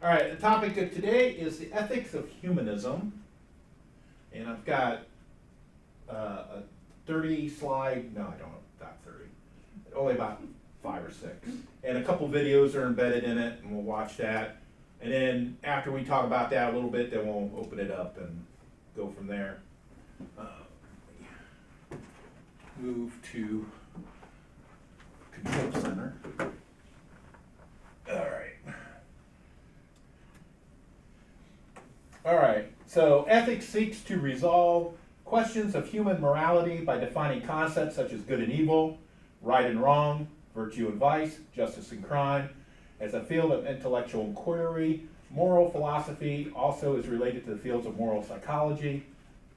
All right, the topic of today is the ethics of humanism. And I've got a 30 slide, no, I don't know, not 30, only about 5 or 6. And a couple videos are embedded in it, and we'll watch that. And then after we talk about that a little bit, then we'll open it up and go from there. Move to Control Center. All right. All right, so ethics seeks to resolve questions of human morality by defining concepts such as good and evil, right and wrong, virtue and vice, justice and crime. As a field of intellectual inquiry, moral philosophy also is related to the fields of moral psychology,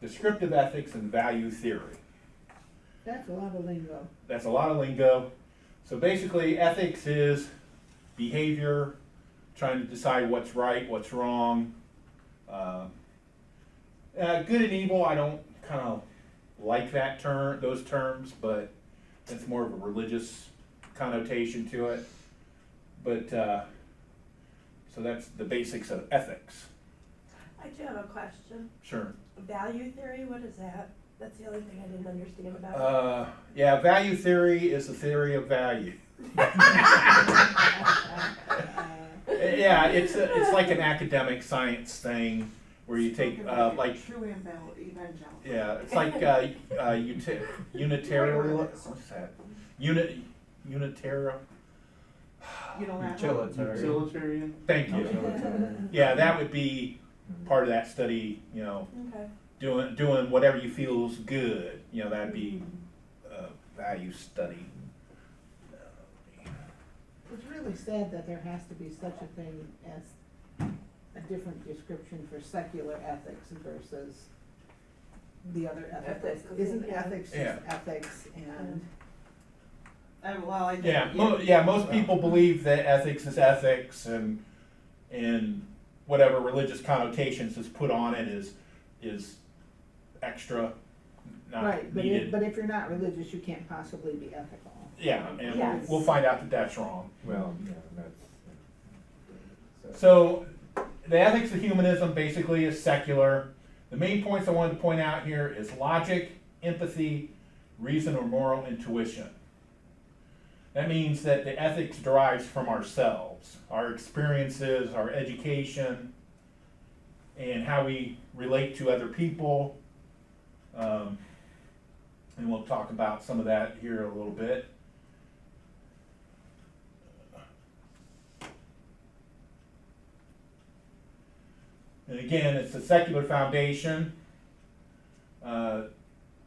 descriptive ethics, and value theory. That's a lot of lingo. That's a lot of lingo. So basically, ethics is behavior, trying to decide what's right, what's wrong. Good and evil, I don't kind of like those terms, but it's more of a religious connotation to it. But so that's the basics of ethics. I do have a question. Sure. Value theory, what is that? That's the only thing I didn't understand about it. Yeah, value theory is the theory of value. Yeah, it's like an academic science thing where you take like true evangelical. yeah, it's like unitarian. What's that? Unitarian. Utilitarian. Thank you. Yeah, that would be part of that study. You know, Okay. doing whatever you feel is good. You know, that'd be a value study. It's really sad that there has to be such a thing as a different description for secular ethics versus the other ethics. Ethics, Isn't yeah. ethics just Yeah. ethics and? Most people believe that ethics is ethics, and whatever religious connotations is put on it is extra, not Right, but needed. if you're not religious, you can't possibly be ethical. Yeah, and Yes. we'll find out that that's wrong. Well, yeah, that's. So the ethics of humanism basically is secular. The main points I wanted to point out here is logic, empathy, reason or moral intuition. That means that the ethics derives from ourselves, our experiences, our education, and how we relate to other people. And we'll talk about some of that here a little bit. And again, it's a secular foundation.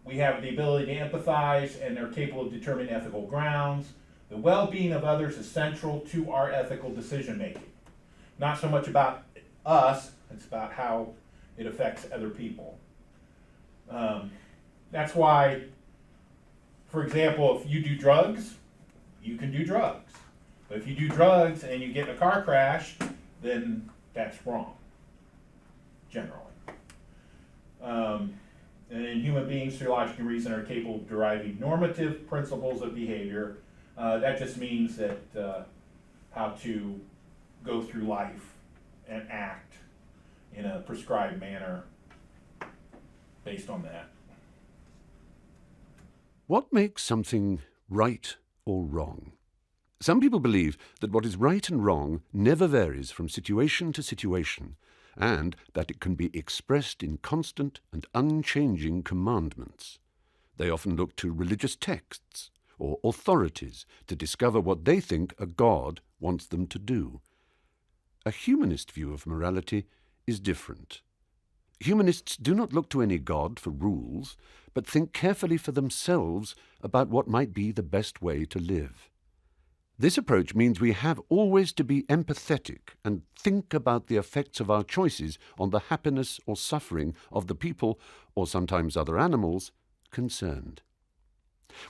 We have the ability to empathize and are capable of determining ethical grounds. The well-being of others is central to our ethical decision-making. Not so much about us, it's about how it affects other people. That's why, for example, if you do drugs, you can do drugs. But if you do drugs and you get in a car crash, then that's wrong, generally. And then human beings, through logic and reason, are capable of deriving normative principles of behavior. That just means that how to go through life and act in a prescribed manner based on that. What makes something right or wrong? Some people believe that what is right and wrong never varies from situation to situation, and that it can be expressed in constant and unchanging commandments. They often look to religious texts or authorities to discover what they think a God wants them to do. A humanist view of morality is different. Humanists do not look to any God for rules, but think carefully for themselves about what might be the best way to live. This approach means we have always to be empathetic and think about the effects of our choices on the happiness or suffering of the people, or sometimes other animals, concerned.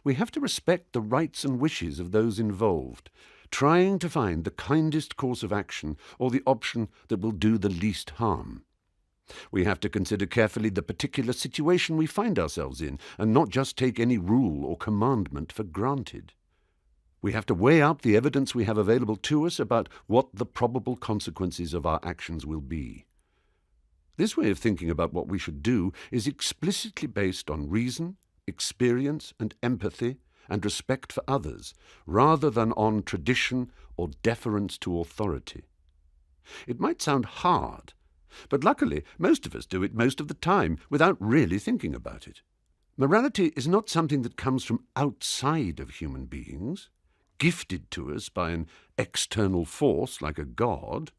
We have to respect the rights and wishes of those involved, trying to find the kindest course of action or the option that will do the least harm. We have to consider carefully the particular situation we find ourselves in and not just take any rule or commandment for granted. We have to weigh up the evidence we have available to us about what the probable consequences of our actions will be. This way of thinking about what we should do is explicitly based on reason, experience and empathy and respect for others, rather than on tradition or deference to authority. It might sound hard, but luckily most of us do it most of the time without really thinking about it. Morality is not something that comes from outside of human beings, gifted to us by an external force like a god.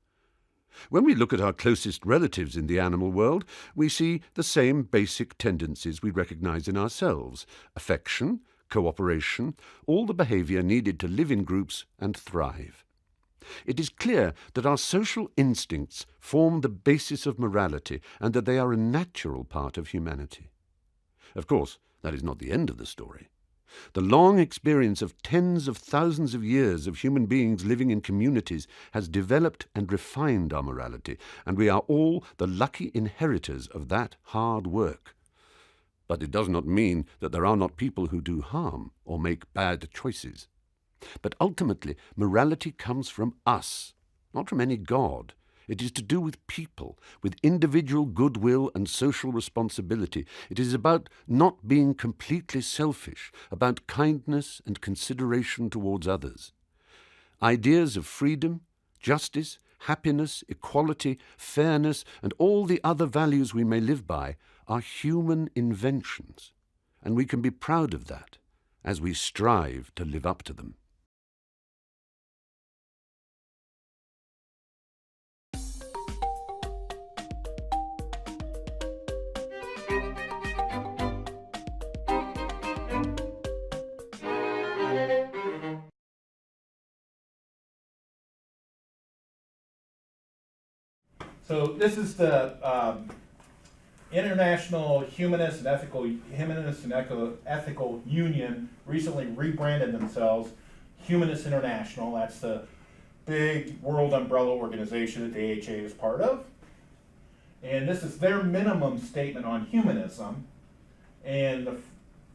When we look at our closest relatives in the animal world, we see the same basic tendencies we recognize in ourselves: affection, cooperation, all the behavior needed to live in groups and thrive. It is clear that our social instincts form the basis of morality and that they are a natural part of humanity. Of course, that is not the end of the story. The long experience of tens of thousands of years of human beings living in communities has developed and refined our morality, and we are all the lucky inheritors of that hard work. But it does not mean that there are not people who do harm or make bad choices. But ultimately, morality comes from us, not from any god. It is to do with people, with individual goodwill and social responsibility. It is about not being completely selfish, about kindness and consideration towards others. Ideas of freedom, justice, happiness, equality, fairness, and all the other values we may live by are human inventions, and we can be proud of that as we strive to live up to them. So this is the International Humanist and Ethical Union recently rebranded themselves Humanists International. That's the big world umbrella organization that the AHA is part of. And this is their minimum statement on humanism. And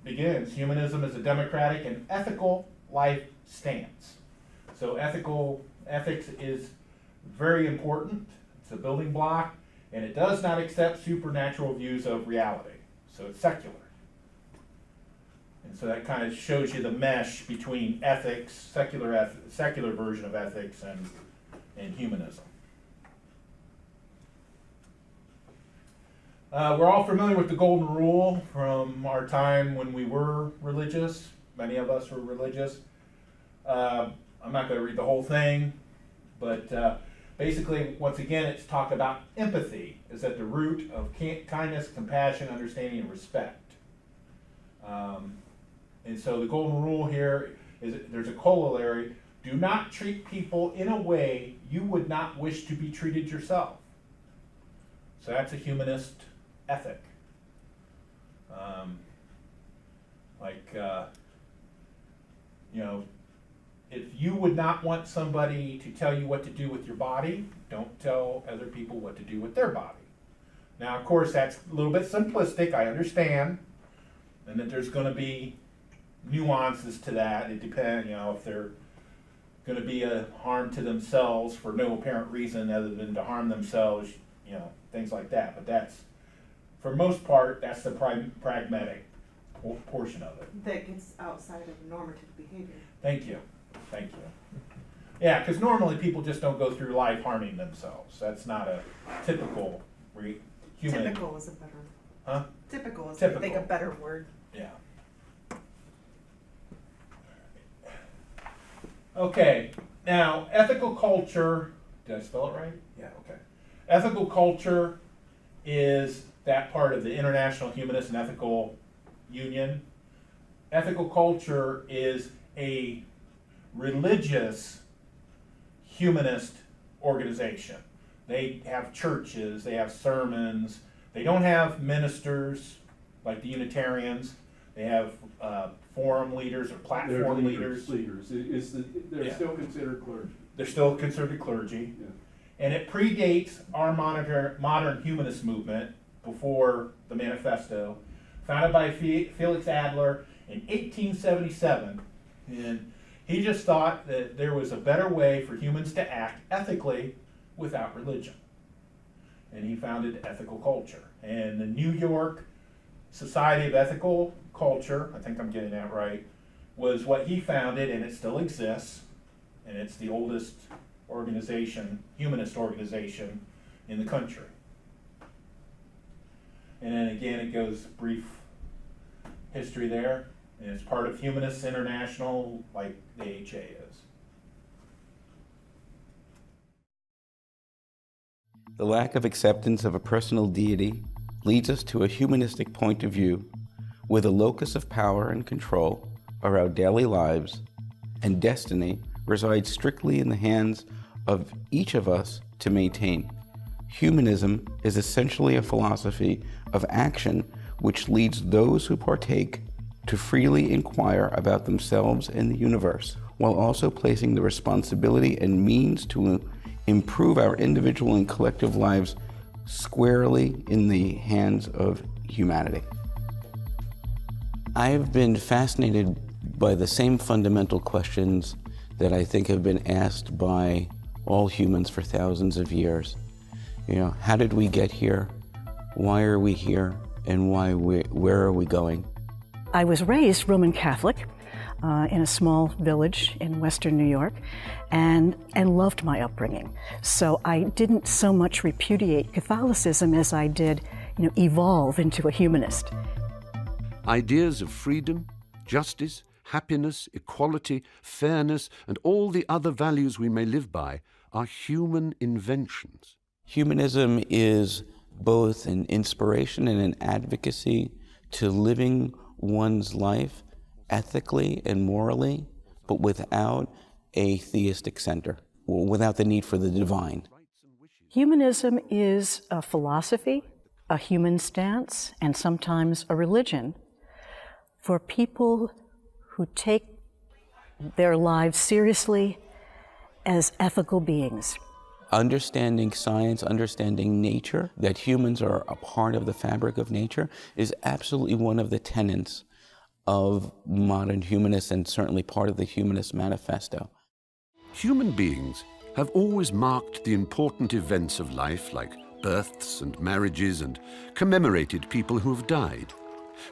begins, humanism is a democratic and ethical life stance. So ethics is very important. It's a building block, and it does not accept supernatural views of reality. So it's secular. And so that kind of shows you the mesh between ethics, secular version of ethics, and humanism. We're all familiar with the Golden Rule from our time when we were religious. Many of us were religious. I'm not going to read the whole thing, but basically, once again, it's talk about empathy is at the root of kindness, compassion, understanding, and respect. And so the Golden Rule here is there's a corollary: do not treat people in a way you would not wish to be treated yourself. So that's a humanist ethic. If you would not want somebody to tell you what to do with your body, don't tell other people what to do with their body. Now, of course, that's a little bit simplistic, I understand, and that there's going to be nuances to that. It depends, if they're going to be a harm to themselves for no apparent reason other than to harm themselves, things like that. But that's, for most part, that's the pragmatic portion of it. That gets outside of normative behavior. Thank you. Yeah, because normally people just don't go through life harming themselves. That's not a typical human. Typical is a better. Huh? Typical is, Typical. I think, a better word. Yeah. Okay, now ethical culture, did I spell it right? Yeah, okay. Ethical culture is that part of the International Humanist and Ethical Union. Ethical culture is a religious humanist organization. They have churches, they have sermons, they don't have ministers like the Unitarians. They have forum leaders or platform leaders. They're still considered clergy. They're still considered clergy. Yeah. And it predates our modern humanist movement before the Manifesto, founded by Felix Adler in 1877. And He just thought that there was a better way for humans to act ethically without religion. And he founded Ethical Culture. And the New York Society of Ethical Culture, I think I'm getting that right, was what he founded, and it still exists. And it's the oldest organization, humanist organization in the country. And then again, it goes brief history there. And it's part of Humanists International, like the HA is. The lack of acceptance of a personal deity leads us to a humanistic point of view where the locus of power and control of our daily lives and destiny resides strictly in the hands of each of us to maintain. Humanism is essentially a philosophy of action which leads those who partake to freely inquire about themselves and the universe, while also placing the responsibility and means to improve our individual and collective lives squarely in the hands of humanity. I've been fascinated by the same fundamental questions that I think have been asked by all humans for thousands of years. How did we get here? Why are we here? And where are we going? I was raised Roman Catholic in a small village in Western New York and loved my upbringing. So I didn't so much repudiate Catholicism as I did, evolve into a humanist. Ideas of freedom, justice, happiness, equality, fairness, and all the other values we may live by are human inventions. Humanism is both an inspiration and an advocacy to living one's life ethically and morally, but without a theistic center, without the need for the divine. Humanism is a philosophy, a human stance, and sometimes a religion for people who take their lives seriously as ethical beings. Understanding science, understanding nature, that humans are a part of the fabric of nature, is absolutely one of the tenets of modern humanists and certainly part of the Humanist Manifesto. Human beings have always marked the important events of life, like births and marriages, and commemorated people who have died.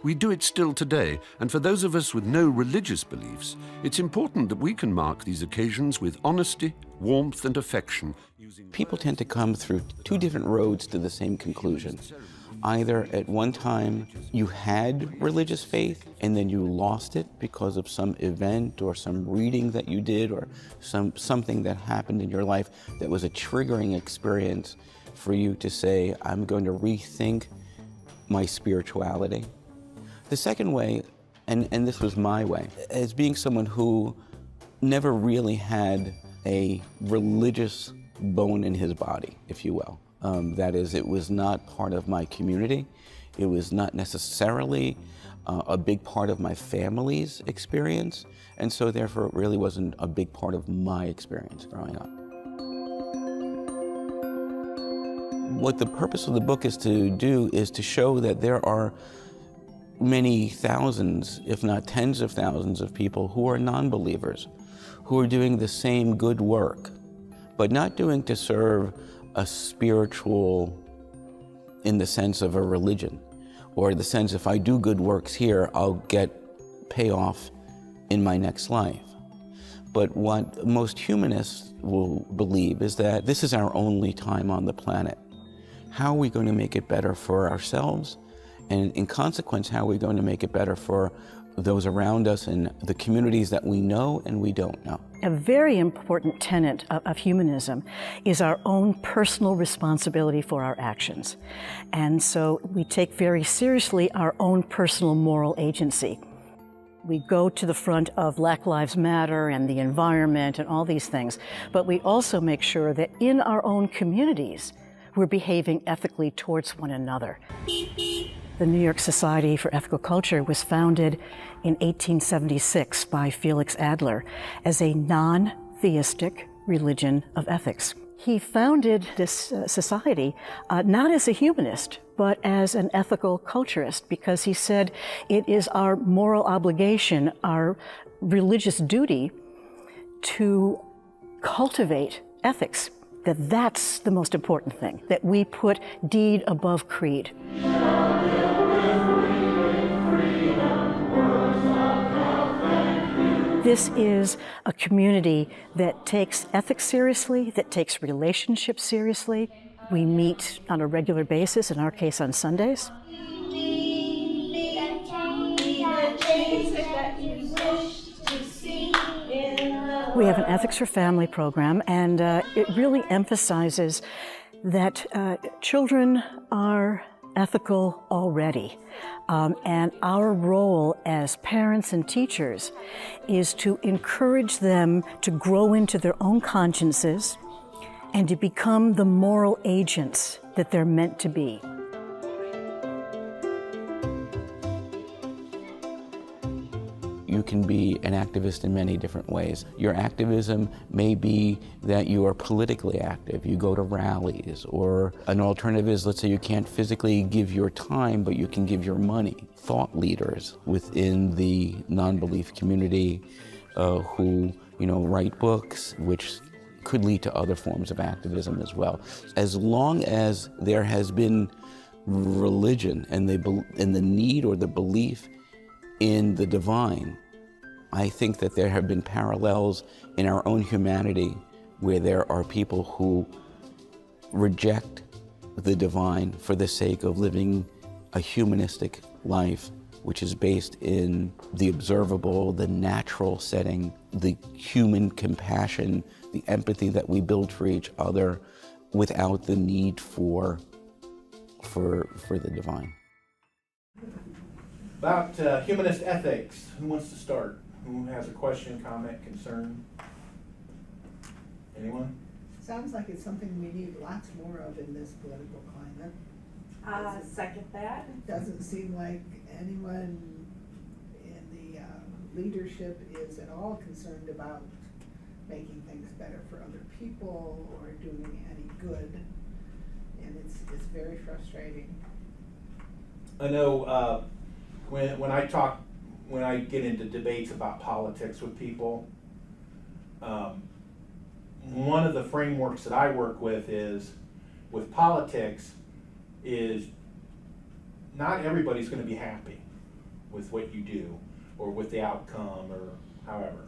We do it still today, and for those of us with no religious beliefs, it's important that we can mark these occasions with honesty, warmth, and affection. People tend to come through two different roads to the same conclusion. Either at one time you had religious faith and then you lost it because of some event or some reading that you did or something that happened in your life that was a triggering experience for you to say, I'm going to rethink my spirituality. The second way, and this was my way, as being someone who never really had a religious bone in his body, if you will. That is, it was not part of my community. It was not necessarily a big part of my family's experience, and so therefore it really wasn't a big part of my experience growing up. What the purpose of the book is to do is to show that there are many thousands, if not tens of thousands of people who are non-believers, who are doing the same good work, but not doing to serve a spiritual in the sense of a religion, or the sense if I do good works here, I'll get payoff in my next life. But what most humanists will believe is that this is our only time on the planet. How are we going to make it better for ourselves? And in consequence, how are we going to make it better for those around us and the communities that we know and we don't know? A very important tenet of humanism is our own personal responsibility for our actions. And so we take very seriously our own personal moral agency. We go to the front of Black Lives Matter and the environment and all these things, but we also make sure that in our own communities, we're behaving ethically towards one another. The New York Society for Ethical Culture was founded in 1876 by Felix Adler as a non-theistic religion of ethics. He founded this society not as a humanist, but as an ethical culturist, because he said it is our moral obligation, our religious duty, to cultivate ethics, that's the most important thing, that we put deed above creed. This is a community that takes ethics seriously, that takes relationships seriously. We meet on a regular basis, in our case on Sundays. We have an Ethics for Family program, and it really emphasizes that children are ethical already. And our role as parents and teachers is to encourage them to grow into their own consciences and to become the moral agents that they're meant to be. You can be an activist in many different ways. Your activism may be that you are politically active. You go to rallies, or an alternative is, let's say you can't physically give your time, but you can give your money. Thought leaders within the non-belief community who, write books, which could lead to other forms of activism as well. As long as there has been religion and the need or the belief in the divine, I think that there have been parallels in our own humanity where there are people who reject the divine for the sake of living a humanistic life, which is based in the observable, the natural setting, the human compassion, the empathy that we build for each other without the need for the divine. About humanist ethics, who wants to start? Who has a question, comment, concern? Anyone? Sounds like it's something we need lots more of in this political climate. Second that. It doesn't seem like anyone in the leadership is at all concerned about making things better for other people or doing any good, and it's very frustrating. I know when I get into debates about politics with people, one of the frameworks that I work with politics is not everybody's going to be happy with what you do or with the outcome or however.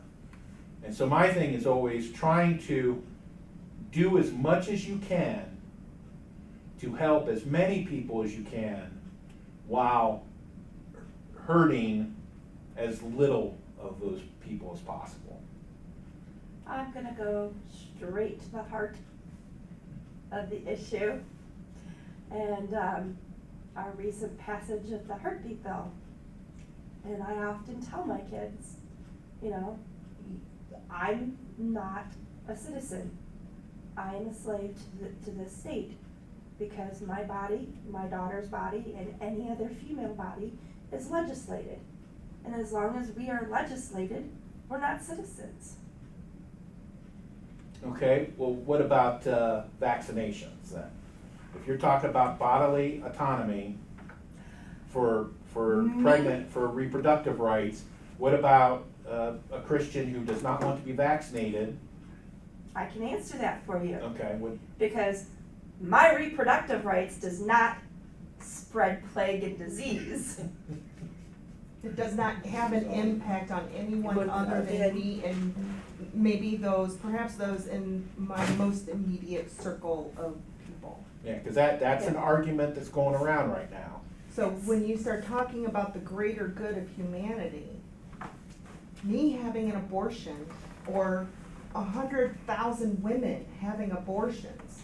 And so my thing is always trying to do as much as you can to help as many people as you can while hurting as little of those people as possible. I'm gonna go straight to the heart of the issue, and our recent passage of the heartbeat bill. And I often tell my kids, I'm not a citizen. I am a slave to the state, because my body, my daughter's body, and any other female body is legislated. And as long as we are legislated, we're not citizens. Okay, well, what about vaccinations then? If you're talking about bodily autonomy for reproductive rights, what about a Christian who does not want to be vaccinated? I can answer that for you. Okay, Because my reproductive rights does not spread plague and disease. It does not have an impact on anyone other than me and maybe perhaps those in my most immediate circle of people. Yeah, because that's an argument that's going around right now. So when you start talking about the greater good of humanity, me having an abortion or 100,000 women having abortions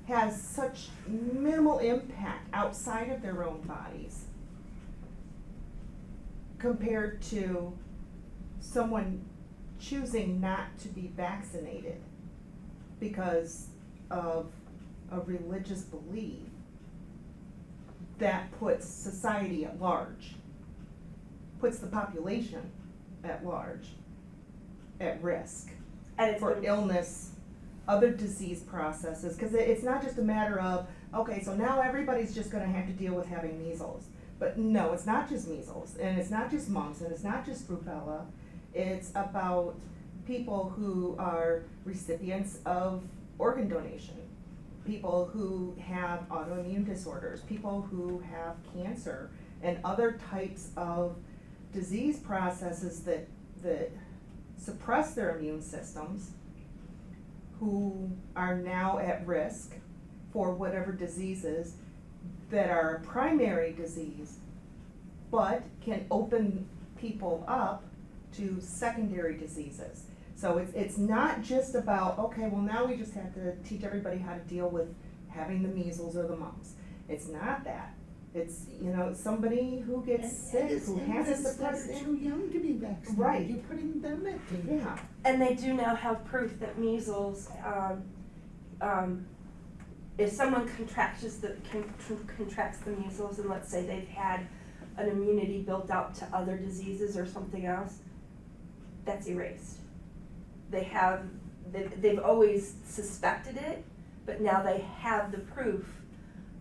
has such minimal impact outside of their own bodies compared to someone choosing not to be vaccinated because of a religious belief that puts society at large, puts the population at large at risk for illness, other disease processes, because it's not just a matter of, okay, so now everybody's just gonna have to deal with having measles. But no, it's not just measles, and it's not just mumps, and it's not just rubella. It's about people who are recipients of organ donation, people who have autoimmune disorders, people who have cancer, and other types of disease processes that suppress their immune systems, who are now at risk for whatever diseases that are a primary disease, but can open people up to secondary diseases. So it's not just about, okay, well now we just have to teach everybody how to deal with having the measles or the mumps. It's not that. It's, you know, somebody who gets sick, who has a suppressed. They're too young to be vaccinated. Right. You're putting them at danger. Yeah. And they do now have proof that measles, if someone contracts the measles, and let's say they've had an immunity built up to other diseases or something else, that's erased. They've always suspected it, but now they have the proof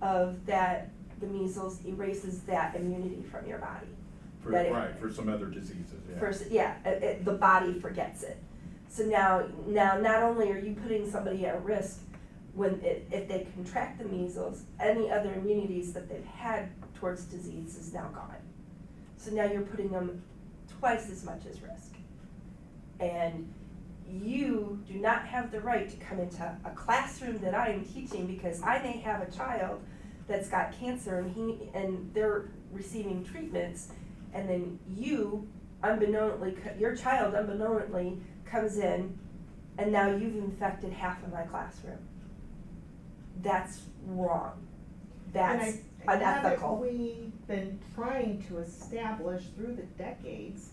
of that the measles erases that immunity from your body. For some other diseases, yeah. The body forgets it. So now not only are you putting somebody at risk if they contract the measles, any other immunities that they've had towards disease is now gone. So now you're putting them twice as much as risk. And you do not have the right to come into a classroom that I am teaching, because I may have a child that's got cancer and they're receiving treatments, and then your child unbeknownstly comes in, and now you've infected half of my classroom. That's wrong. That's unethical. We've been trying to establish through the decades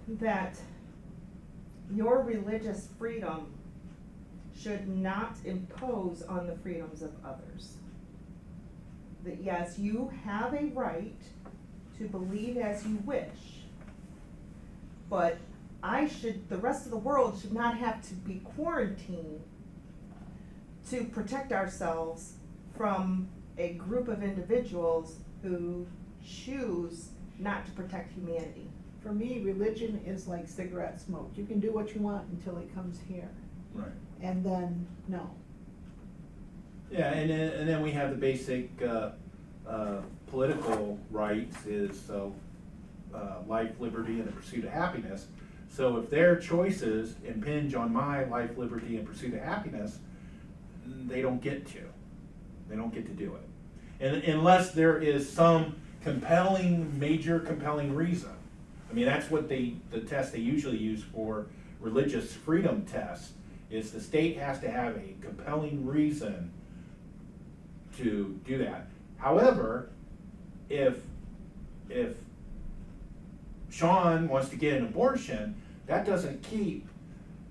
that your religious freedom should not impose on the freedoms of others. That yes, you have a right to believe as you wish, but the rest of the world should not have to be quarantined to protect ourselves from a group of individuals who choose not to protect humanity. For me, religion is like cigarette smoke. You can do what you want until it comes here. Right. And then, no. Yeah, and then we have the basic political rights is life, liberty, and the pursuit of happiness. So if their choices impinge on my life, liberty, and pursuit of happiness, they don't get to. They don't get to do it. And unless there is some major compelling reason. I mean, that's what the test they usually use for religious freedom tests, is the state has to have a compelling reason to do that. However, if Sean wants to get an abortion, that doesn't keep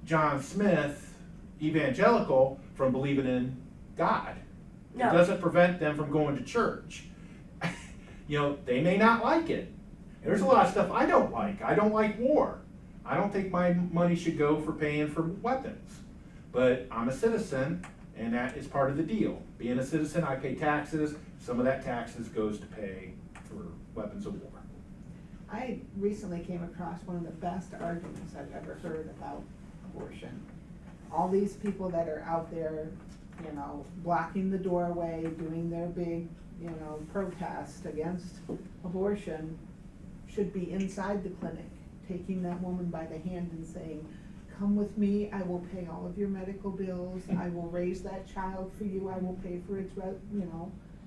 John Smith, evangelical, from believing in God. No. It doesn't prevent them from going to church. You know, they may not like it. There's a lot of stuff I don't like. I don't like war. I don't think my money should go for paying for weapons. But I'm a citizen, and that is part of the deal. Being a citizen, I pay taxes. Some of that taxes goes to pay for weapons of war. I recently came across one of the best arguments I've ever heard about abortion. All these people that are out there, you know, blocking the doorway, doing their big, you know, protest against abortion, should be inside the clinic, taking that woman by the hand and saying, come with me, I will pay all of your medical bills, I will raise that child for you, I will pay for its,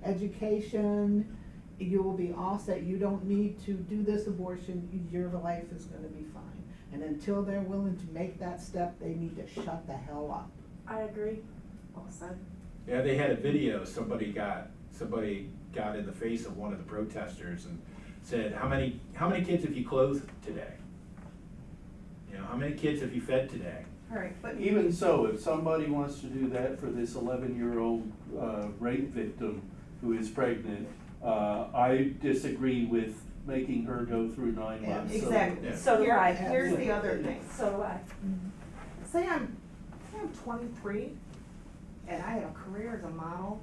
education, you will be all set, you don't need to do this abortion, your life is gonna be fine. And until they're willing to make that step, they need to shut the hell up. I agree. Well said. Yeah, they had a video, somebody got in the face of one of the protesters and said, how many kids have you clothed today? You know, how many kids have you fed today? All right, but Even so, if somebody wants to do that for this 11-year-old rape victim who is pregnant, I disagree with making her go through 9 Yeah, months. exactly. Yeah. So do I. Here's the other thing. So do I. Say I'm 23 and I have a career as a model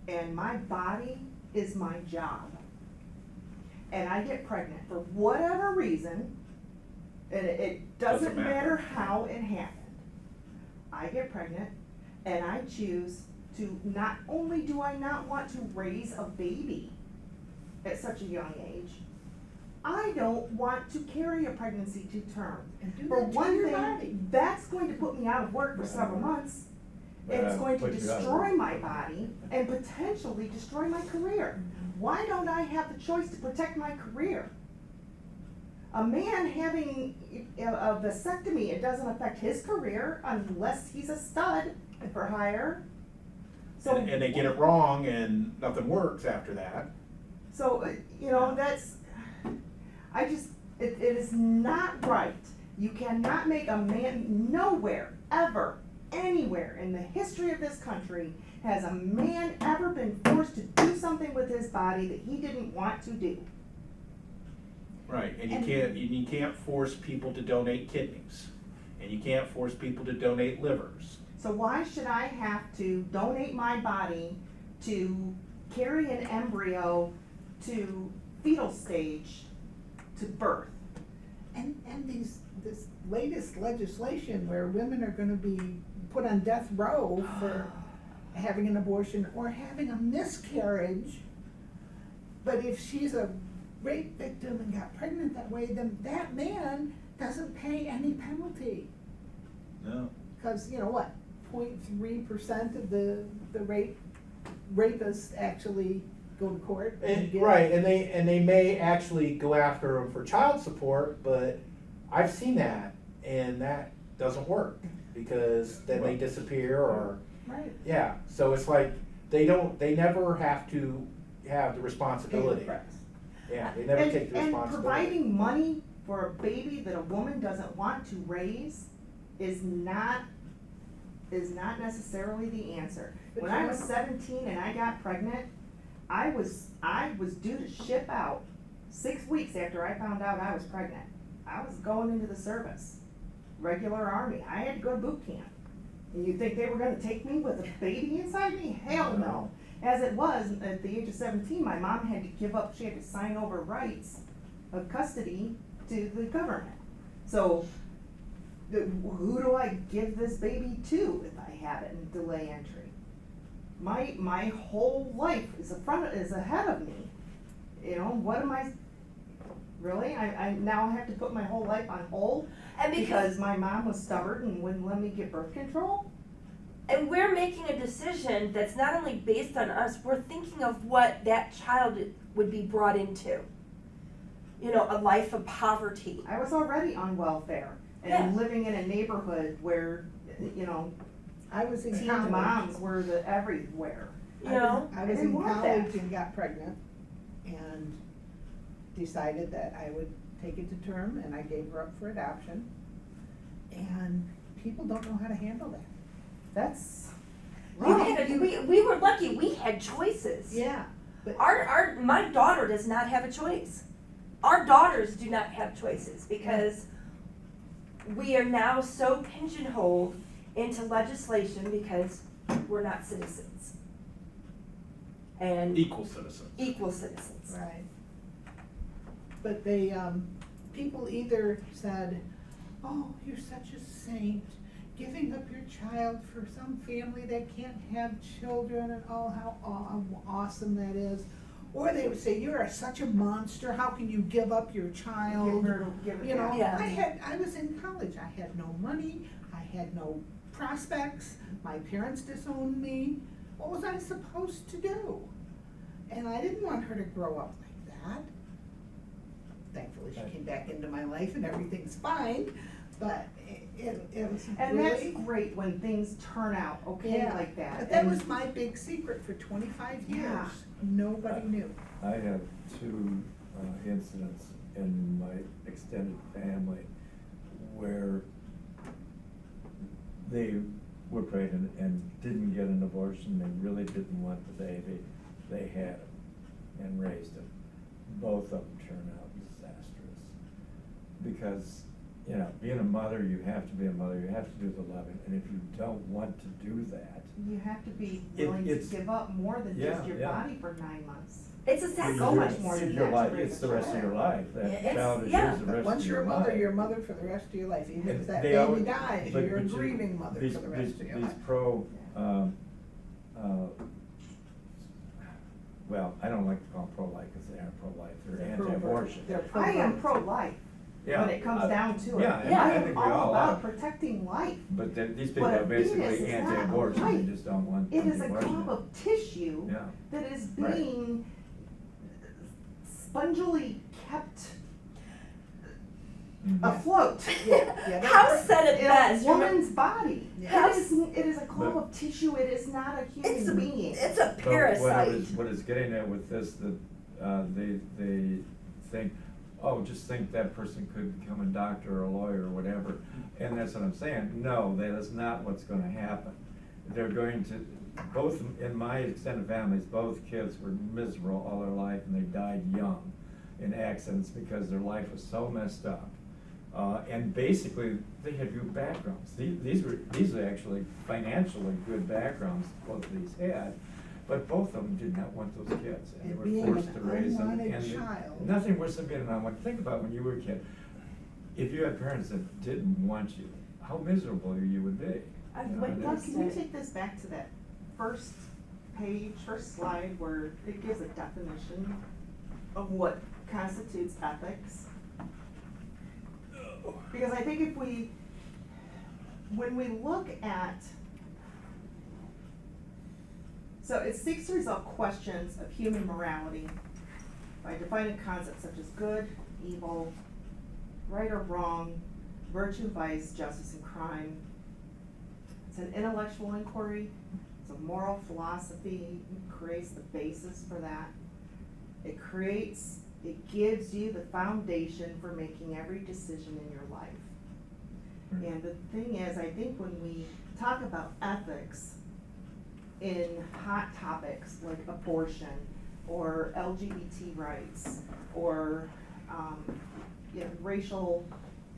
and my body is my job. And I get pregnant for whatever reason, And it Doesn't doesn't matter. matter how it happened. I get pregnant and I choose to, not only do I not want to raise a baby at such a young age, I don't want to carry a pregnancy to term. And do For that to one your thing, body. that's going to put me out of work for several months. It's going to Put you out of destroy work. my body and potentially destroy my career. Why don't I have the choice to protect my career? A man having a vasectomy, it doesn't affect his career unless he's a stud for hire. So, And they get it wrong and nothing works after that. So, you know, that's, it is not right. You cannot make a man, nowhere, ever, anywhere in the history of this country has a man ever been forced to do something with his body that he didn't want to do. Right, and And- you can't force people to donate kidneys, and you can't force people to donate livers. So why should I have to donate my body to carry an embryo to fetal stage to birth? And this latest legislation where women are gonna be put on death row for having an abortion or having a miscarriage. But if she's a rape victim and got pregnant that way, then that man doesn't pay any penalty. No. Cause you know what, 0.3% of the rapists actually go to court and get. Right, and they may actually go after them for child support, but I've seen that, and that doesn't work, because then they disappear or, Right. yeah, so it's like, they never have to have the responsibility. Yeah, they never take the And responsibility. providing money for a baby that a woman doesn't want to raise is not necessarily the answer. When I was 17 and I got pregnant, I was due to ship out 6 weeks after I found out I was pregnant. I was going into the service, regular Army. I had to go to boot camp. And you think they were gonna take me with a baby inside me? Hell no. As it was, at the age of 17, my mom had to give up, she had to sign over rights of custody to the government. So, who do I give this baby to if I have it in delay entry? My whole life is ahead of me. You know, what am I, really? I now have to put my whole life on hold And because my mom was stubborn and wouldn't let me get birth control? And we're making a decision that's not only based on us, we're thinking of what that child would be brought into. You know, a life of poverty. I was already on welfare and living in a neighborhood where, you know, I was in teen college. moms were everywhere. You know? I was I in didn't want that. college and got pregnant and decided that I would take it to term, and I gave her up for adoption. And people don't know how to handle that. That's We were lucky, we had choices. Yeah. But My daughter does not have a choice. Our daughters do not have choices because we are now so pigeonholed into legislation because we're not citizens. And Equal citizens. equal citizens. Right. But they, people either said, oh, you're such a saint, giving up your child for some family that can't have children, and oh, how awesome that is. Or they would say, you're such a monster, how can you give up your child? give it You know, back. Yeah. I was in college, I had no money, I had no prospects, my parents disowned me. What was I supposed to do? And I didn't want her to grow up like that. Thankfully, she came back into my life and everything's fine, but it was And that's really, great when things turn out okay yeah. like that. But that And- was my big secret for 25 years. Yeah. Nobody knew. I have two incidents in my extended family where they were pregnant and didn't get an abortion. They really didn't want the baby. They had it and raised it. Both of them turned out disastrous. Because, you know, being a mother, you have to be a mother. You have to do the loving. And if you don't want to do that, You have to be willing to it's- give up more than Yeah, just your yeah. body for 9 months. It's a Well, so you much do- more than your that life, to raise it's a the rest of child. your life, that It's- child is yeah. yours the But rest once of you're your a mother, life. you're a mother for the rest of your life, even And if that they baby always- dies, but- you're a but you- grieving mother these- for the rest these- of your these life. Well, I don't like to call them pro-life because they aren't pro-life, they're They're anti-abortion. They're I am pro-life. pro-life Yeah, when it comes down to it. yeah, and I I think am we all all about are. protecting life. But these people But are a fetus basically is not anti-abortion, they life. just don't want It is a abortion. clump of tissue Yeah. that is Right. being spongily kept Mhm. afloat Yeah, House said it in best. a woman's body. Yeah. It is a clump But- of tissue, it is not a It's human being. It's a But parasite. what it's getting at with this, that, they think, oh, just think that person could become a doctor or a lawyer or whatever. And that's what I'm saying, no, that is not what's gonna happen. They're going to, both, in my extended families, both kids were miserable all their life and they died young in accidents because their life was so messed up. And basically, they had good backgrounds. These are actually financially good backgrounds both of these had, but both of them did not want those kids, and And they being were forced an to raise them. unwanted And child. nothing worse than being an unwanted. Think about when you were a kid. If you had parents that didn't want you, how miserable you would be. I've You know, and witnessed Doug, can you it. take this back to that first page, first slide, where it gives a definition of what constitutes ethics? Because I think when we look at, so it seeks to resolve questions of human morality by defining concepts such as good, evil, right or wrong, virtue, vice, justice, and crime. It's an intellectual inquiry, it's a moral philosophy, it creates the basis for that. It gives you the foundation for making every decision in your life. And the thing is, I think when we talk about ethics in hot topics like abortion or LGBT rights or racial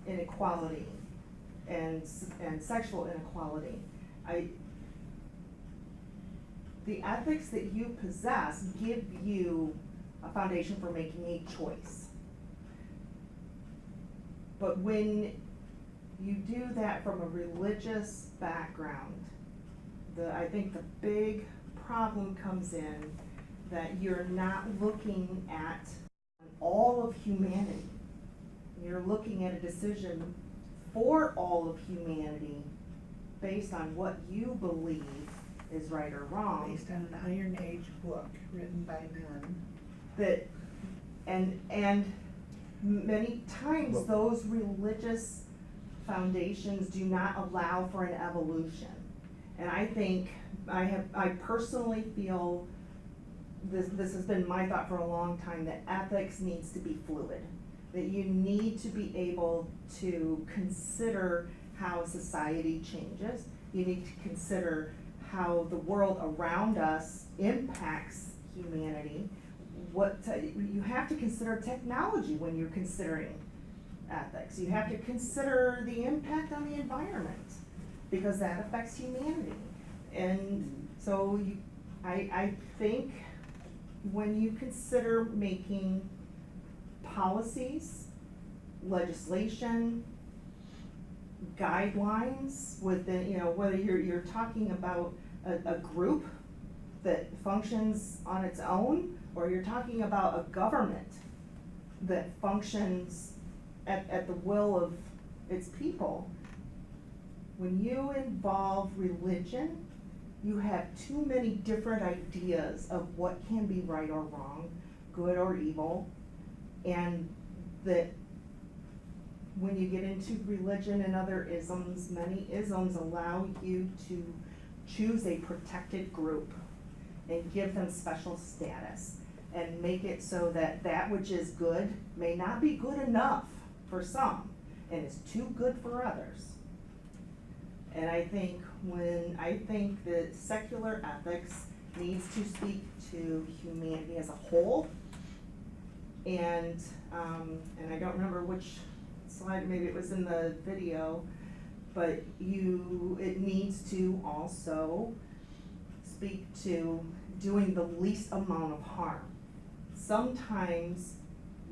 inequality and sexual inequality, the ethics that you possess give you a foundation for making a choice. But when you do that from a religious background, I think the big problem comes in that you're not looking at all of humanity. You're looking at a decision for all of humanity based on what you believe is right or wrong. Based on an Iron Age book written by men. And many times those religious foundations do not allow for an evolution. And I think, I personally feel, this has been my thought for a long time, that ethics needs to be fluid. That you need to be able to consider how society changes. You need to consider how the world around us impacts humanity. You have to consider technology when you're considering ethics. You have to consider the impact on the environment, because that affects humanity. And so I think when you consider making policies, legislation, guidelines within, whether you're talking about a group that functions on its own, or you're talking about a government that functions at the will of its people, when you involve religion, you have too many different ideas of what can be right or wrong, good or evil, and that when you get into religion and other isms, many isms allow you to choose a protected group and give them special status and make it so that that which is good may not be good enough for some and is too good for others. And I think that secular ethics needs to speak to humanity as a whole. And I don't remember which slide, maybe it was in the video, but it needs to also speak to doing the least amount of harm. sometimes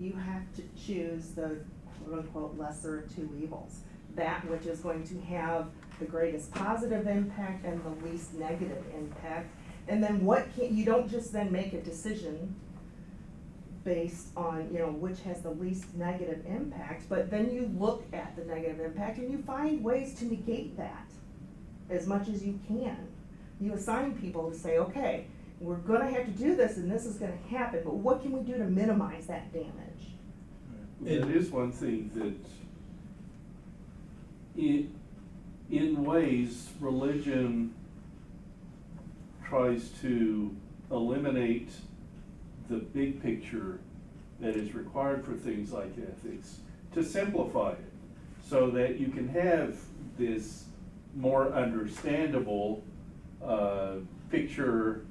you have to choose the quote-unquote lesser of two evils. That which is going to have the greatest positive impact and the least negative impact. And then you don't just then make a decision based on, which has the least negative impact, but then you look at the negative impact and you find ways to negate that as much as you can. You assign people to say, okay, we're gonna have to do this and this is gonna happen, but what can we do to minimize that damage? It is one thing that in ways, religion tries to eliminate the big picture that is required for things like ethics, to simplify it so that you can have this more understandable picture,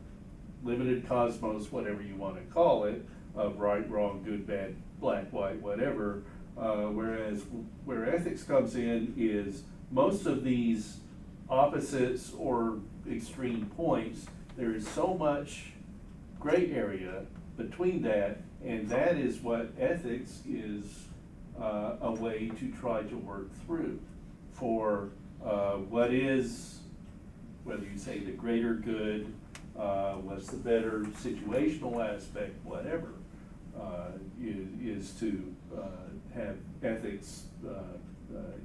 limited cosmos, whatever you want to call it, of right, wrong, good, bad, black, white, whatever. Whereas where ethics comes in is most of these opposites or extreme points, there is so much gray area between that, and that is what ethics is a way to try to work through for what is, whether you say the greater good, what's the better situational aspect, whatever, is to have ethics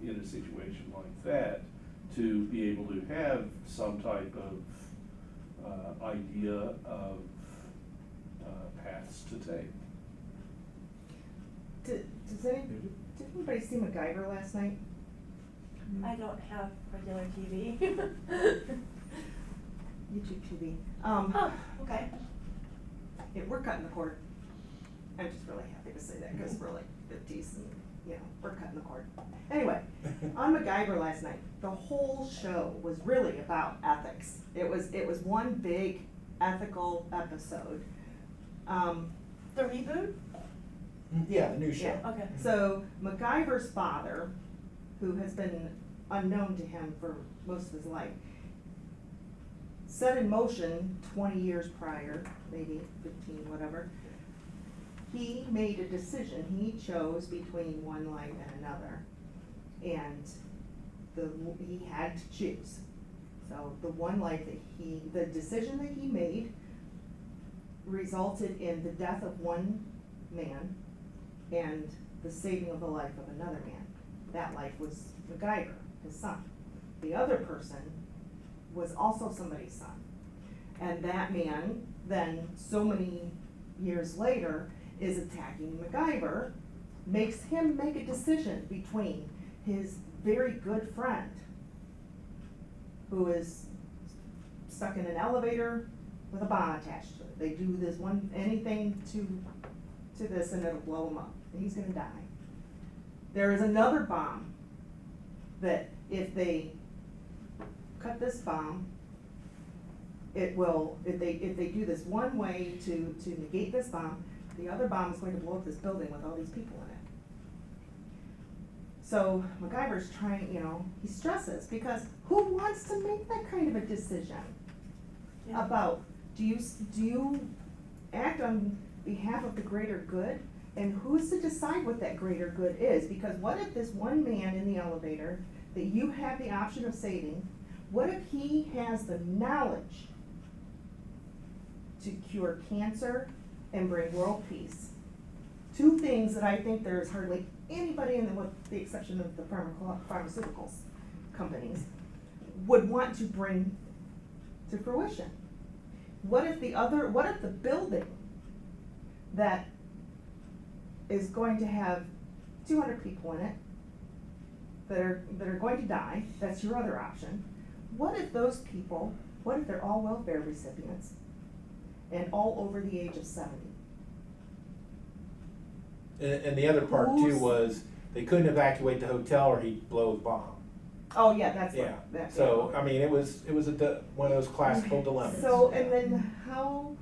in a situation like that, to be able to have some type of idea of paths to take. Did anybody see MacGyver last night? I don't have regular TV. YouTube TV. Oh, okay. We're cutting the cord. I'm just really happy to say that because we're like 50s and, we're cutting the cord. Anyway, on MacGyver last night, the whole show was really about ethics. It was one big ethical episode. The reboot? Yeah, the new show. Yeah. Okay. So MacGyver's father, who has been unknown to him for most of his life, set in motion 20 years prior, maybe 15, whatever. He made a decision. He chose between one life and another, and he had to choose. So the one life the decision that he made resulted in the death of one man and the saving of the life of another man. That life was MacGyver, his son. The other person was also somebody's son. And that man then, so many years later, is attacking MacGyver, makes him make a decision between his very good friend, who is stuck in an elevator with a bomb attached to it. They do anything to this and it'll blow him up, and he's gonna die. There is another bomb that if they cut this bomb, it will, if they do this one way to negate this bomb, the other bomb is going to blow up this building with all these people in it. So MacGyver's trying, he stresses, because who wants to make that kind of a decision? Yeah. About, do you act on behalf of the greater good? And who's to decide what that greater good is? Because what if this one man in the elevator that you have the option of saving, what if he has the knowledge to cure cancer and bring world peace? Two things that I think there's hardly anybody with the exception of the pharmaceuticals companies, would want to bring to fruition. What if the building that is going to have 200 people in it that are going to die, that's your other option. What if those people, what if they're all welfare recipients and all over the age of 70? And the other part too was they couldn't evacuate the hotel or he'd blow a bomb. Oh, yeah, that's Yeah, what. so, I mean, it was one of those classical dilemmas. So, and then how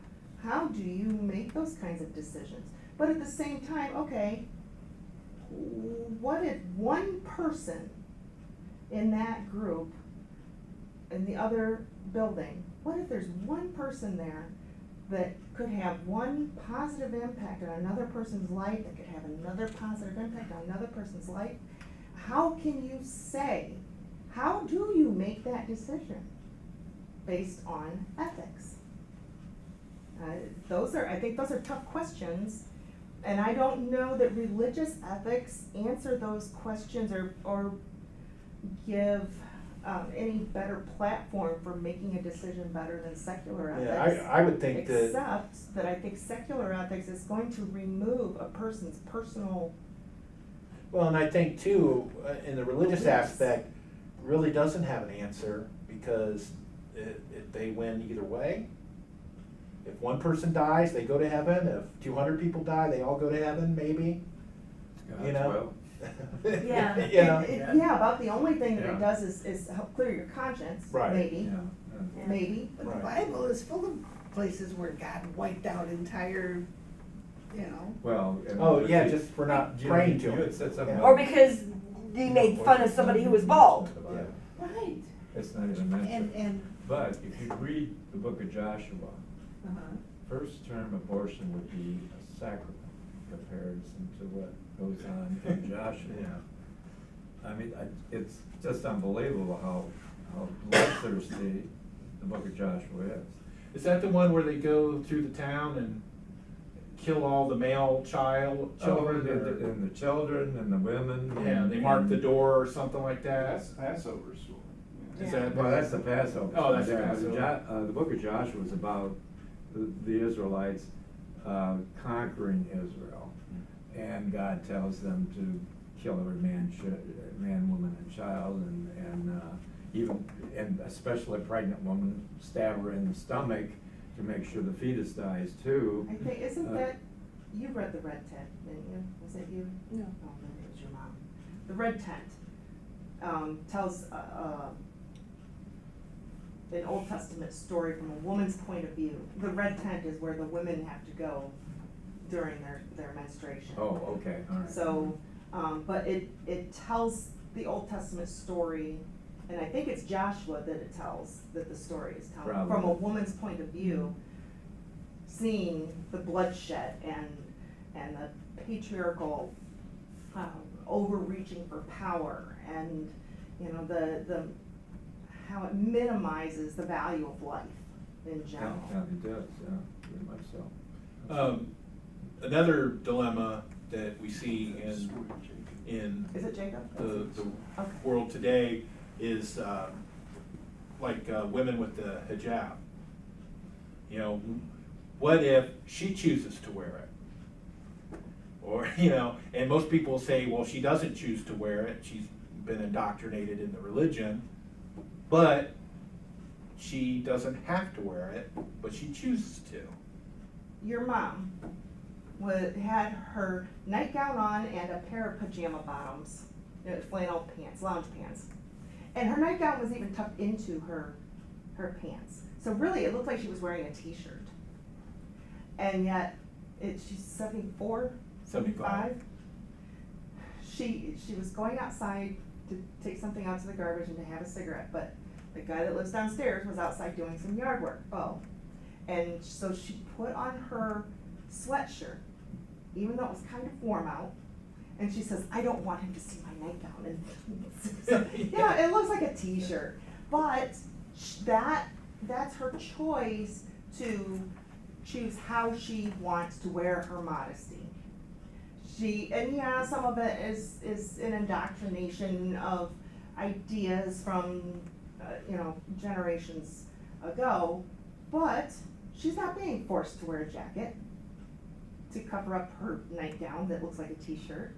do you make those kinds of decisions? But at the same time, okay, what if one person in that group, in the other building, what if there's one person there that could have one positive impact on another person's life, that could have another positive impact on another person's life, how can you say, how do you make that decision based on ethics? I think those are tough questions, and I don't know that religious ethics answer those questions or give any better platform for making a decision better than secular ethics. Yeah, I would think that, Except that I think secular ethics is going to remove a person's personal. well, and I think too, in the religious Beliefs. aspect, really doesn't have an answer, because they win either way. If one person dies, they go to heaven. If 200 people die, they all go to heaven, maybe. You know? Yeah. You know? Yeah, about the only thing that Yeah. it does is help clear your conscience, Right. maybe, Yeah. maybe. But the Right. Bible is full of places where God wiped out entire, you know. Well. Oh, yeah, just for not Jim, praying to you him. had said something Yeah. Or about- because they made fun of somebody who was bald. Yeah. Right. It's not even mentioned. And, But if you read the book of Joshua, uh-huh. first term abortion would be a sacrament in comparison to what goes on in Joshua. Yeah. I mean, it's just unbelievable how bloodthirsty the book of Joshua is. Is that the one where they go through the town and kill all the male children? or- And the children and the women. Yeah, they mark the door or something like that? That's Passover story. Is Yeah. that? Well, that's the Passover. Oh, that's the Yeah, Passover. The book of Joshua is about the Israelites conquering Israel. And God tells them to kill every man, woman, and child, and especially a pregnant woman, stab her in the stomach to make sure the fetus dies too. I think, isn't that, you read the Red Tent, didn't you? Was it you? No. Oh, maybe it was your mom. The Red Tent tells an Old Testament story from a woman's point of view. The Red Tent is where the women have to go during their menstruation. Oh, okay, all right. So, but it tells the Old Testament story, and I think it's Joshua that it tells, that the story is telling, from a Probably. woman's point of view, seeing the bloodshed and the patriarchal overreaching for power, and, you know, the how it minimizes the value of life in general. Yeah, it does, yeah, very much so. Another dilemma that we see in Is it Jacob? the Okay. world today is women with the hijab. You know, what if she chooses to wear it? Or, you know, and most people say, well, she doesn't choose to wear it. She's been indoctrinated in the religion, but she doesn't have to wear it, but she chooses to. Your mom had her nightgown on and a pair of pajama bottoms, flannel pants, lounge pants. And her nightgown was even tucked into her pants. So really, it looked like she was wearing a t-shirt. And yet, she's 74, 75. She was going outside to take something out to the garbage and to have a cigarette, but the guy that lives downstairs was outside doing some yard work. Oh. And so she put on her sweatshirt, even though it was kind of warm out, and she says, I don't want him to see my nightgown. And so, yeah, it looks like a t-shirt, but that's her choice to choose how she wants to wear her modesty. And yeah, some of it is an indoctrination of ideas from, generations ago, but she's not being forced to wear a jacket to cover up her nightgown that looks like a t-shirt.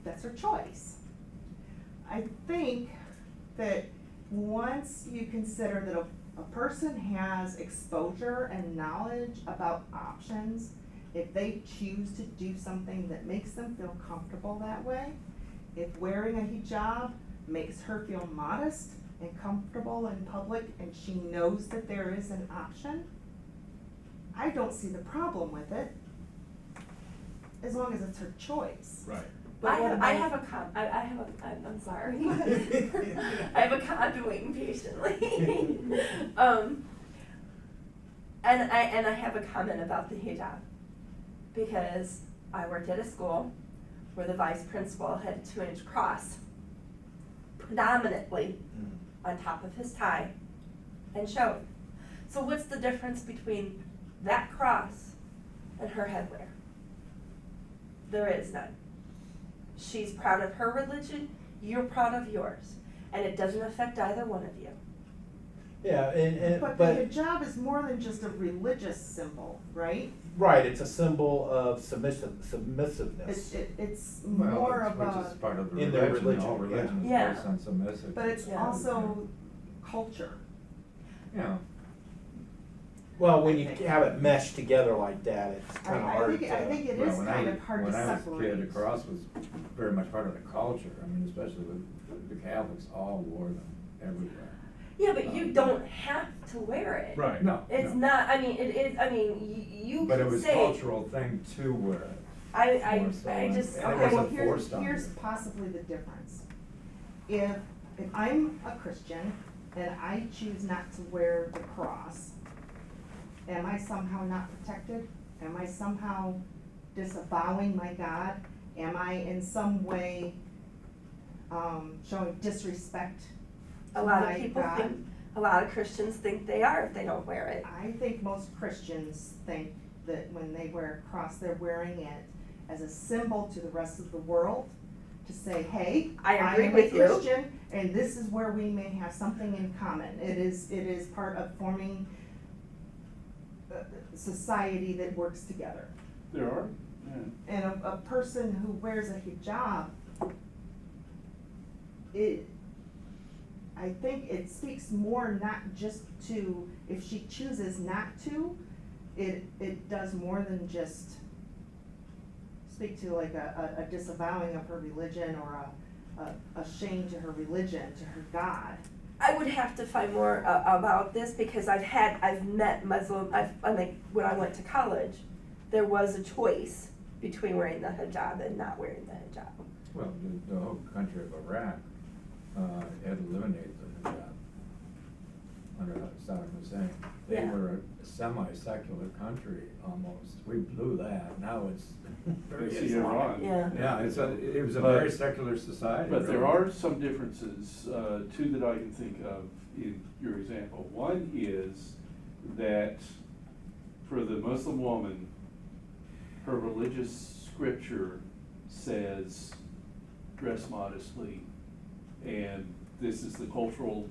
That's her choice. I think that once you consider that a person has exposure and knowledge about options, if they choose to do something that makes them feel comfortable that way, if wearing a hijab makes her feel modest and comfortable in public and she knows that there is an option, I don't see the problem with it, as long as it's her choice. Right. I'm sorry. I have a cop waiting patiently. And I have a comment about the hijab, because I worked at a school where the vice principal had a 2-inch cross predominantly on top of his tie and showed. So what's the difference between that cross and her headwear? There is none. She's proud of her religion, you're proud of yours, and it doesn't affect either one of you. Yeah, But the hijab is more than just a religious symbol, right? right, it's a symbol of submissiveness. It's Well, more it's- of which is a, part of the in their religion. All religion, religion yeah. is based on submissive. but it's Yeah. also culture. Yeah. Well, when I you think. have it meshed together like that, it's kind of hard to. I think it Well, is when kind I- of hard to When I was separate. a kid, the cross was very much part of the culture. I mean, especially with the Catholics, all wore them everywhere. Yeah, but you don't have to wear it. Right. No, It's no. not, I mean, it is, I mean, you But it could was a say, cultural thing to wear it. more so, I just, and it Okay, well, wasn't forced on here's you. possibly the difference. If I'm a Christian and I choose not to wear the cross, am I somehow not protected? Am I somehow disavowing my God? Am I in some way, showing disrespect a to lot of my people God? think, a lot of Christians think they are if they don't wear it. I think most Christians think that when they wear a cross, they're wearing it as a symbol to the rest of the world, to say, hey, I agree am with a you. Christian, and this is where we may have something in common. It is part of forming a society that works together. There are, yeah. And a person who wears a hijab, I think it speaks more not just to, if she chooses not to, it does more than just speak to like a disavowing of her religion or a shame to her religion, to her God. I would have to find more about this because I've met Muslim, when I went to college, there was a choice between wearing the hijab and not wearing the hijab. Well, the whole country of Iraq had eliminated the hijab under Saddam Hussein. They Yeah. were a semi-secular country almost. We blew that. Now it's very It's Islamic. Iran. Yeah. Yeah, it was a But- very secular society. But there really. are some differences, two that I can think of in your example. One is that for the Muslim woman, her religious scripture says, dress modestly, and this is the cultural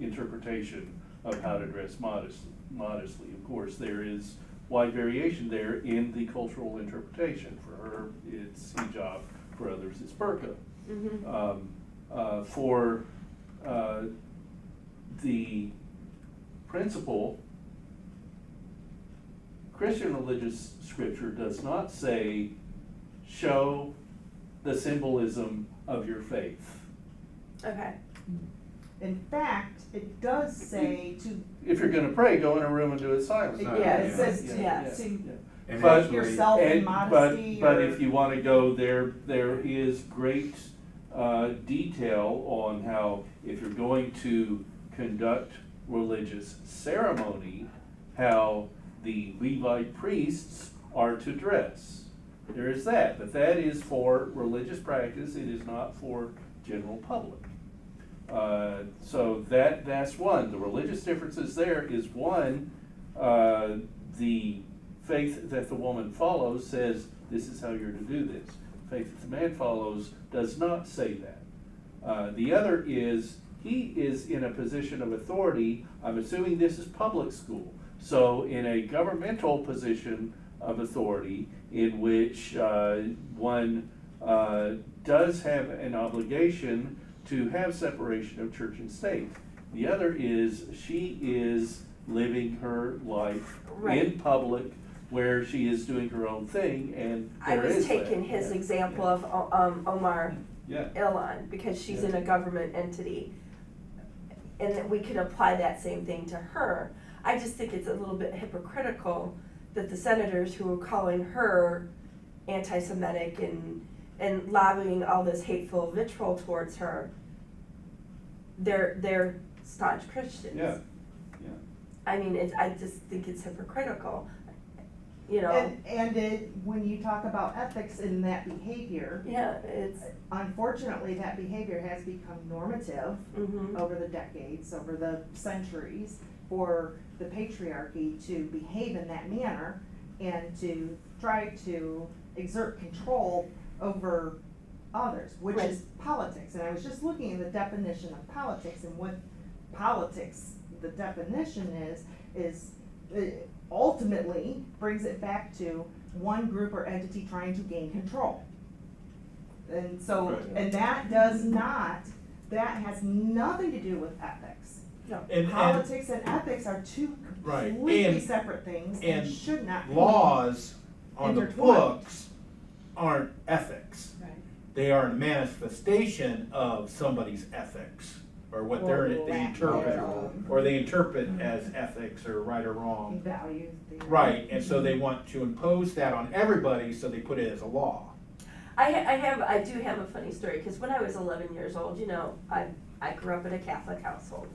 interpretation of how to dress modestly. Of course, there is wide variation there in the cultural interpretation. For her, it's hijab. For others, it's burqa. Mm-hmm. For the principle, Christian religious scripture does not say, show the symbolism of your faith. Okay. In fact, it does say to, If you're gonna pray, go in a room and do it silently. yeah, it says Yeah. to, Yes. to And But- put yourself in modesty But or. if you wanna go there, there is great detail on how, if you're going to conduct religious ceremony, how the Levite priests are to dress. There is that, but that is for religious practice, it is not for general public. So that's one. The religious differences there is one, the faith that the woman follows says, this is how you're to do this. Faith that the man follows does not say that. The other is, he is in a position of authority. I'm assuming this is public school. So in a governmental position of authority in which one does have an obligation to have separation of church and state. The other is, she is living her life Right. in public where she is doing her own thing, and I there was is that. taking his Yeah. example of Omar Yeah. Ilan, because she's Yeah. in a government entity. And that we could apply that same thing to her. I just think it's a little bit hypocritical that the senators who are calling her anti-Semitic and lobbying all this hateful vitriol towards her, they're staunch Christians. Yeah, yeah. I mean, I just think it's hypocritical, you know? When you talk about ethics in that behavior, Yeah, it's, unfortunately, that behavior has become normative mhm. over the decades, over the centuries, for the patriarchy to behave in that manner and to try to exert control over others, which Right. is politics. And I was just looking at the definition of politics, and what politics, the definition is ultimately brings it back to one group or entity trying to gain control. And so, Right. and that has nothing to do with ethics. No. And Politics and ethics are two Right. completely And- separate things and and should not be. laws on the intertwined. books aren't ethics. Right. They are a manifestation of somebody's ethics, or what Or they lack interpret, thereof. or they interpret as ethics or right or wrong. Value. Right, and so they want to impose that on everybody, so they put it as a law. I do have a funny story, because when I was 11 years old, you know, I grew up in a Catholic household.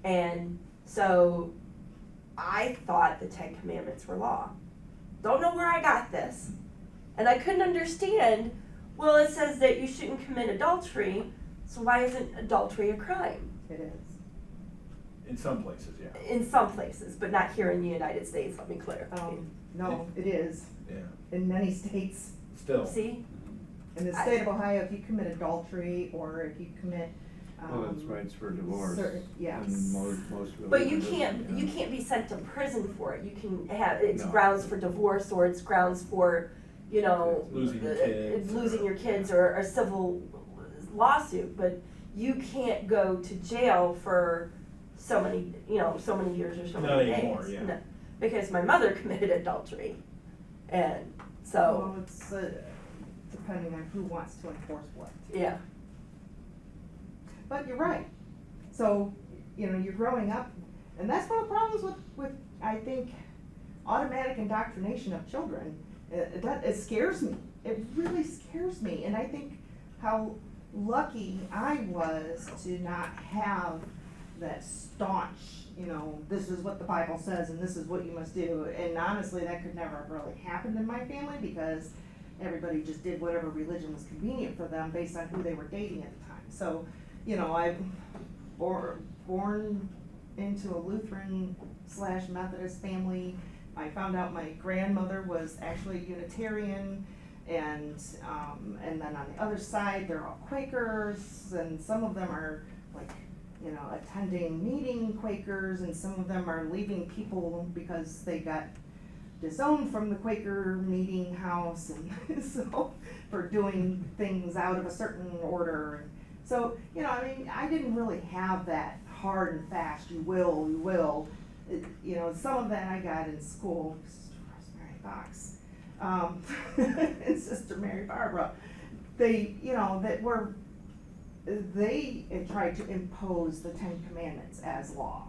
And so I thought the 10 Commandments were law. Don't know where I got this. And I couldn't understand, well, it says that you shouldn't commit adultery, so why isn't adultery a crime? It is. In some places, yeah. In some places, but not here in the United States, let me clarify. No, it is. Yeah, In many states. still. See? In the state of Ohio, if you commit adultery or if you commit, Well, it's rights for divorce. yes. And most But you religions, can't be sent to prison for it. You can have, it's No. grounds for divorce, or it's grounds for, you know, Losing your kids. losing your kids, or a civil lawsuit, but you can't go to jail for so many, you know, so many years or so Not many days. anymore, yeah. No, because my mother committed adultery, and so, Well, it's depending on who wants to enforce what. yeah. But you're right. So, you know, you're growing up, and that's one of the problems with I think, automatic indoctrination of children. It scares me. It really scares me. And I think how lucky I was to not have that staunch, you know, this is what the Bible says and this is what you must do. And honestly, that could never have really happened in my family, because everybody just did whatever religion was convenient for them based on who they were dating at the time. So, you know, I'm born into a Lutheran/Methodist family. I found out my grandmother was actually Unitarian, and then on the other side, they're all Quakers, and some of them are like, you know, attending meeting Quakers, and some of them are leaving people because they got disowned from the Quaker meeting house, and so for doing things out of a certain order. And so, you know, I mean, I didn't really have that hard and fast, you will. You know, some of that I got in school, Sister Rosemary Fox, and Sister Mary Barbara. They, you know, they tried to impose the 10 Commandments as law.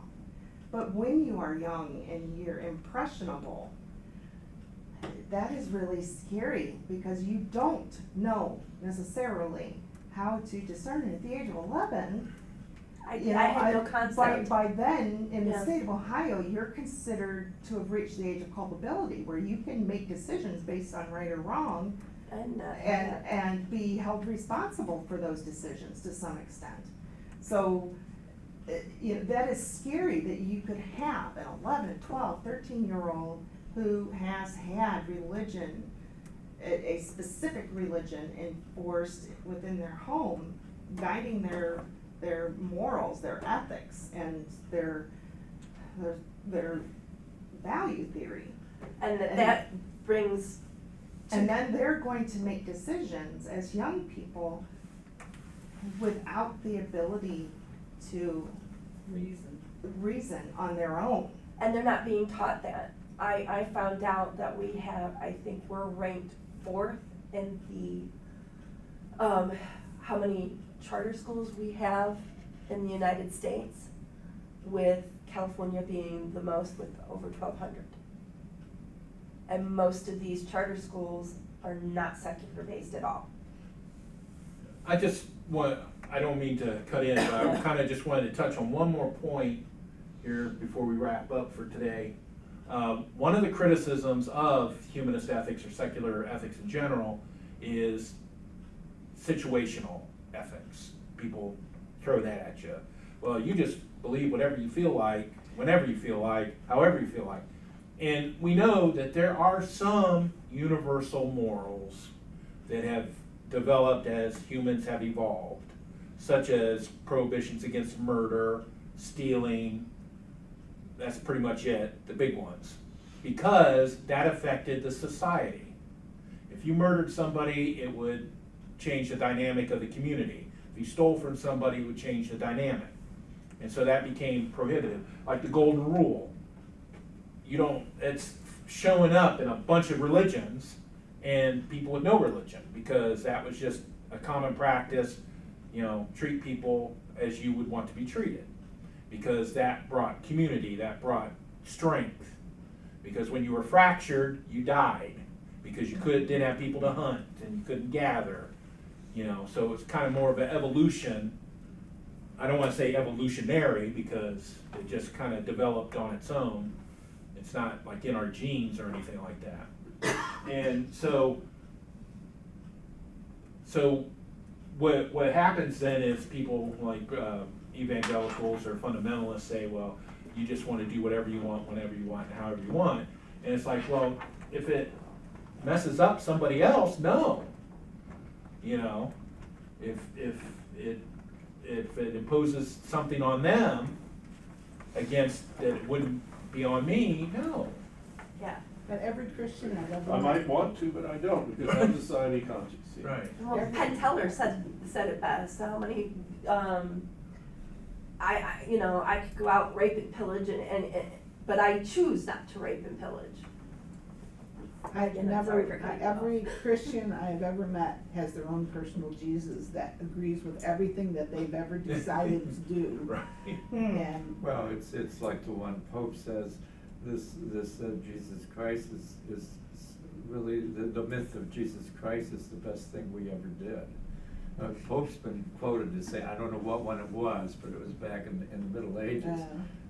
But when you are young and you're impressionable, that is really scary, because you don't know necessarily how to discern it. At the age of 11, I you know, had no concept. By then, in the Yeah. state of Ohio, you're considered to have reached the age of culpability, where you can make decisions based on right or wrong, and be held responsible for those decisions to some extent. So, you know, that is scary, that you could have an 11, 12, 13-year-old who has had religion, a specific religion enforced within their home, guiding their morals, their ethics, and their value theory. And that brings. And then they're going to make decisions as young people without the ability to reason on their own. And they're not being taught that. I found out that we have, I think we're ranked 4th in the, how many charter schools we have in the United States, with California being the most with over 1,200. And most of these charter schools are not secular based at all. I don't mean to cut in, but I kind of just wanted to touch on one more point here before we wrap up for today. One of the criticisms of humanist ethics or secular ethics in general is situational ethics. People throw that at you. Well, you just believe whatever you feel like, whenever you feel like, however you feel like. And we know that there are some universal morals that have developed as humans have evolved, such as prohibitions against murder, stealing. That's pretty much it, the big ones, because that affected the society. If you murdered somebody, it would change the dynamic of the community. If you stole from somebody, it would change the dynamic. And so that became prohibitive. Like the golden rule. It's showing up in a bunch of religions and people with no religion, because that was just a common practice, treat people as you would want to be treated. Because that brought community, that brought strength. Because when you were fractured, you died. Because you didn't have people to hunt and you couldn't gather. So it's kind of more of an evolution. I don't want to say evolutionary because it just kind of developed on its own. It's not like in our genes or anything like that. And so what happens then is people like evangelicals or fundamentalists say, well, you just want to do whatever you want, whenever you want, and however you want. And it's like, well, if it messes up somebody else, no. If it imposes something on them against that it wouldn't be on me, no. Yeah. But every Christian I've ever I met. might want to, but I don't, because I'm society conscious. see. Right. Well, Penn Teller said it best. How many? I could go out, rape and pillage, but I choose not to rape and pillage. Every Christian I've ever met has their own personal Jesus that agrees with everything that they've ever decided to do. Right. And Well, it's like the one Pope says, this Jesus Christ is really, the myth of Jesus Christ is the best thing we ever did. Pope's been quoted to say, I don't know what one it was, but it was back in the Middle Ages,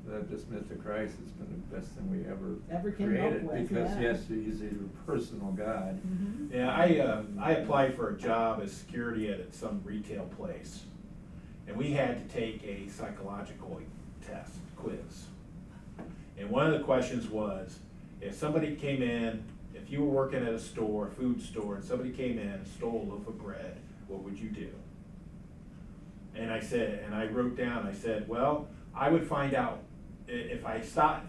that this myth of Christ has been the best thing we ever came created. up with, Because yeah. yes, he's a personal God. Mhm. Yeah, I applied for a job as security at some retail place, and we had to take a psychological quiz. And one of the questions was, if somebody came in, if you were working at a food store, and somebody came in and stole a loaf of bread, what would you do? And I wrote down, I said, well, I would find out, if I saw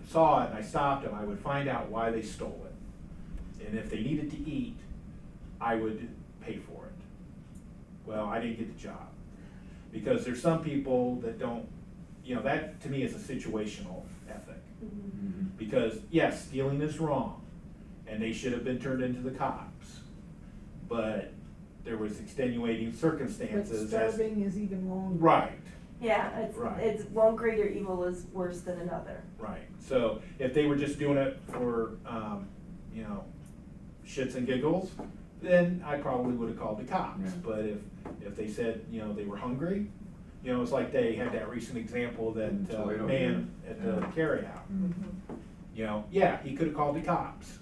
it and I stopped them, I would find out why they stole it. And if they needed to eat, I would pay for it. Well, I didn't get the job. Because there's some people that don't, that to me is a situational ethic. Mm-hmm. Because yes, stealing is wrong, and they should have been turned into the cops. But there was extenuating But circumstances. starving is even longer. Right. Yeah, Right. it's one greater evil is worse than another. Right. So if they were just doing it for, shits and giggles, then I probably would have called the cops. Yeah. But if they said, they were hungry, it's like they had that recent example In that Toledo, man yeah. at the carryout. Mhm. Yeah, he could have called the cops.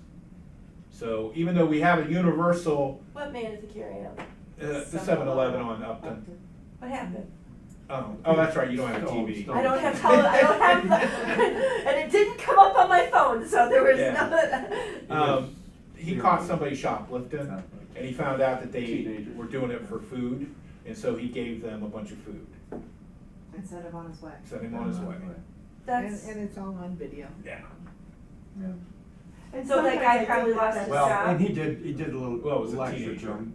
So even though we have a universal, What man is the carryout? the 7-Eleven on Upton. What happened? Oh, that's right, you don't have a TV. Stone. I don't have and it didn't come up on my phone, so there was Yeah. He caught somebody shoplifting, Yeah. and he found out that they Teenagers. were doing it for food, and so he gave them a bunch of food, Instead of on his way. sent him on his way. That's, And it's all on video. Yeah. Yeah. And so that sometimes guy I think probably that lost that's- his Well, job. and he did a little Well, it was a lecture teenager. to him,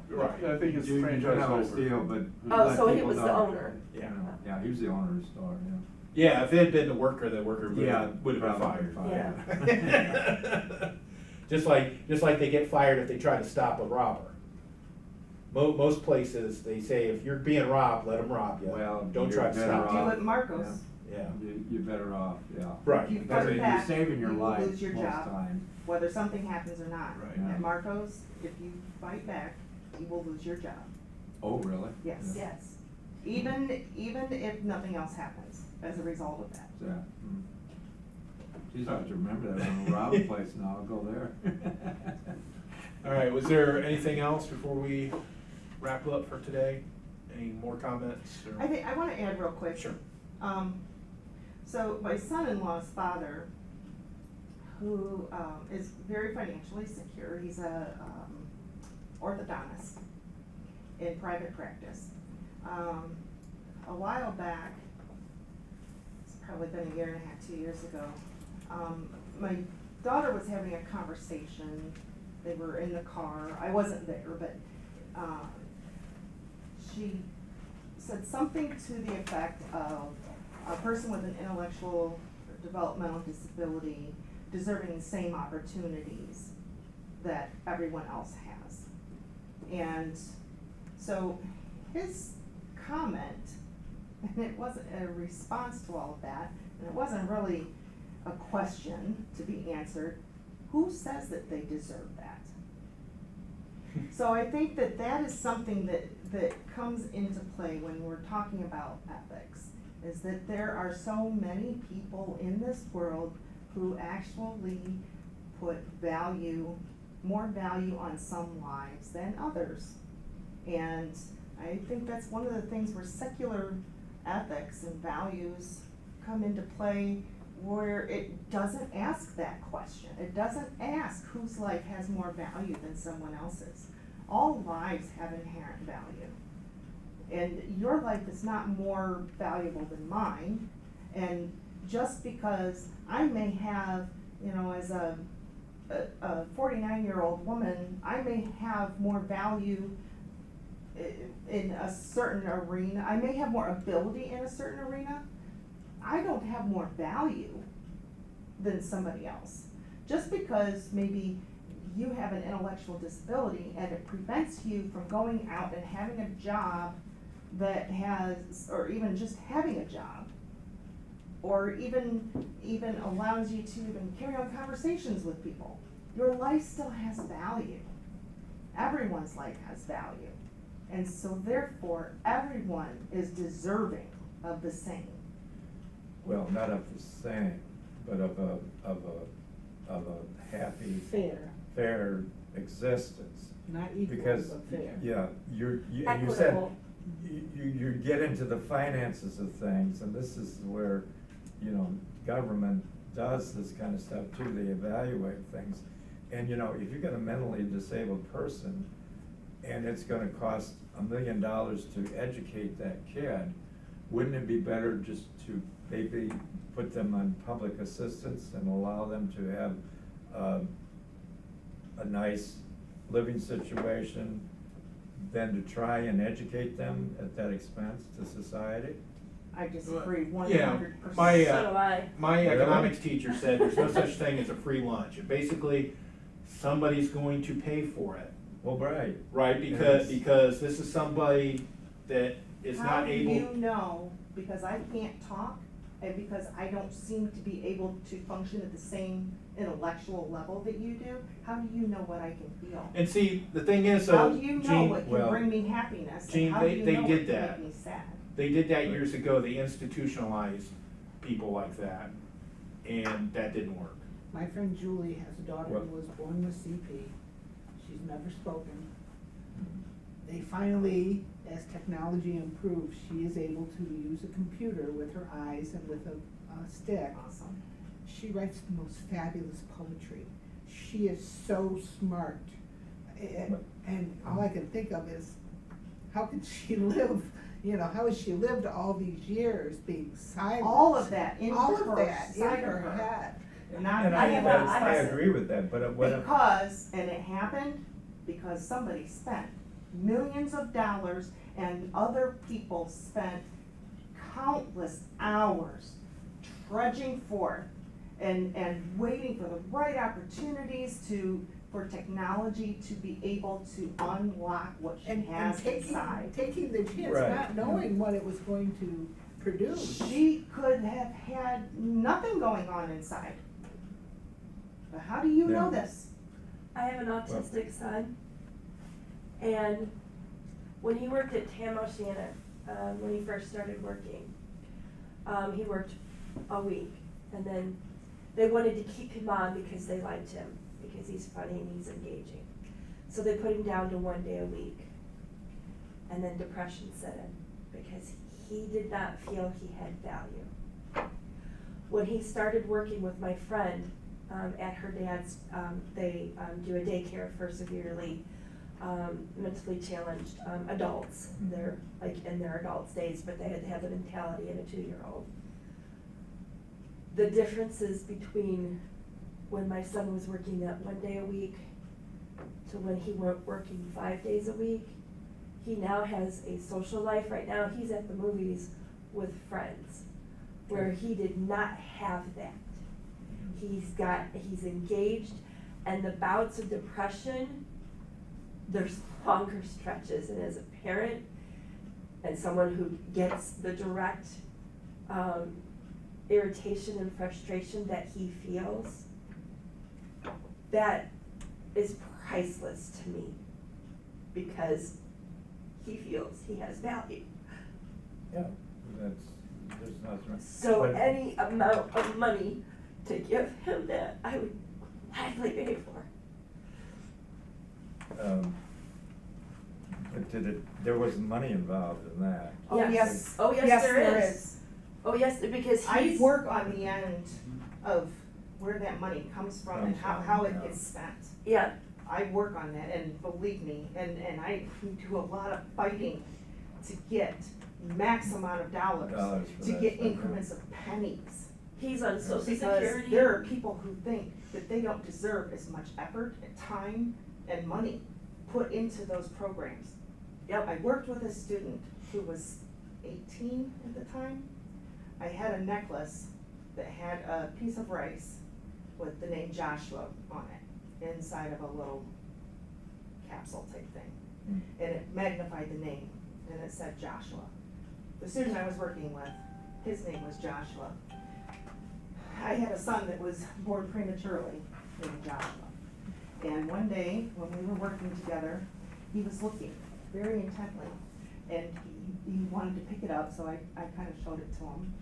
Right. I think it's You franchise don't have to over. steal, but Oh, let so he people was the know. owner. Yeah. Yeah, he was the owner of the store, yeah. Yeah, if it had been the worker would Yeah, have been probably fired. Yeah. Just like they get fired if they try to stop a robber. Most places, they say, if you're being robbed, let them rob you. Well, Don't you're try to better stop. Do off. it Marcos. Yeah. You're better off, yeah. Right. If you Better, fight you're back, saving your you will life lose your most job. time. Whether something happens or not. Right. At Marcos, if you fight back, you will lose your job. Oh, really? Yes. Yes. even if nothing else happens as a result of that. Yeah. Geez, I have to remember that when I rob a place now, I'll go there. All right, was there anything else before we wrap up for today? Any more comments? Or? I want to add real quick. Sure. So my son-in-law's father, who is very financially secure, he's a orthodontist in private practice. A while back, it's probably been 1.5 years, 2 years ago, my daughter was having a conversation. They were in the car. I wasn't there, but she said something to the effect of a person with an intellectual or developmental disability deserving the same opportunities that everyone else has. And so his comment, and it wasn't a response to all of that, and it wasn't really a question to be answered, who says that they deserve that? So I think that that is something that comes into play when we're talking about ethics, is that there are so many people in this world who actually put more value on some lives than others. And I think that's one of the things where secular ethics and values come into play, where it doesn't ask that question. It doesn't ask whose life has more value than someone else's. All lives have inherent value. And your life is not more valuable than mine. And just because I may have, as a 49-year-old woman, I may have more value in a certain arena. I may have more ability in a certain arena. I don't have more value than somebody else. Just because maybe you have an intellectual disability and it prevents you from going out and having a job that has, or even just having a job, or even allows you to even carry on conversations with people. Your life still has value. Everyone's life has value. And so therefore, everyone is deserving of the same. Well, not of the same, but of a happy, fair existence. Not equal, Because, but fair. yeah, you said, Equitable. you get into the finances of things, and this is where, government does this kind of stuff too. They evaluate things. And, if you've got a mentally disabled person, and it's gonna cost $1 million to educate that kid, wouldn't it be better just to maybe put them on public assistance and allow them to have a nice living situation than to try and educate them at that expense to society? I disagree 100%. Yeah, So do I. my Really? economics teacher said there's no such thing as a free lunch. And basically, somebody's going to pay for it. Well, right. Right, because this is somebody that is not able. How do you know, because I can't talk, and because I don't seem to be able to function at the same intellectual level that you do, how do you know what I can feel? And see, the thing is, How though, do you know Gene, what can well, bring me happiness? Gene, and how do they you did know what that. can make me sad? they did that years ago. They institutionalized people like that, and that didn't work. My friend Julie has a daughter Well- who was born with CP. She's never spoken. They finally, as technology improves, she is able to use a computer with her eyes and with a stick. Awesome. She writes the most fabulous poetry. She is so smart. And all I can think of is, how could she live, how has she lived all these years being silent? All of that in All her, of that in side of her head. Not And I me. have a- I agree with that, but what? Because, and it happened because somebody spent millions of dollars and other people spent countless hours trudging forth and waiting for the right opportunities for technology to be able to unlock what she And has inside. taking the chance, Right, not knowing what it was going to produce. She could have had nothing going on inside. But how do you know Yeah. this? I have an autistic son, and when he worked at Tam Oceana, when he first started working. He worked a week, and then they wanted to keep him on because they liked him, because he's funny and he's engaging. So they put him down to 1 day a week. And then depression set in because he did not feel he had value. When he started working with my friend at her dad's, they do a daycare for severely mentally challenged adults. They're like in their adult days, but they had to have the mentality of a 2-year-old. The differences between when my son was working that 1 day a week to when he went working 5 days a week, he now has a social life. Right now, he's at the movies with friends, where he did not have that. He's engaged, and the bouts of depression, there's longer stretches, and as a parent and someone who gets the direct irritation and frustration that he feels, that is priceless to me, because he feels he has value. Yeah, there's nothing wrong. So But- any amount of money to give him that, I would gladly pay for. But there was money involved in that. Oh, yes. Oh, yes, Yes, there there is. is. Oh, yes, because I he's. work on the end of where that money comes from and how it Yeah. gets spent. Yeah, I work on that, and believe me, and I do a lot of fighting to get max amount of dollars, Dollars for to that get stuff, yeah. increments of pennies. he's on social Because security. there are people who think that they don't deserve as much effort and time and money put into those programs. Yep. I worked with a student who was 18 at the time. I had a necklace that had a piece of rice with the name Joshua on it, inside of a little capsule type thing. Mm. And it magnified the name, and it said Joshua. The student I was working with, his name was Joshua. I had a son that was born prematurely named Joshua. And one day, when we were working together, he was looking very intently, and he wanted to pick it up, so I kind of showed it to him.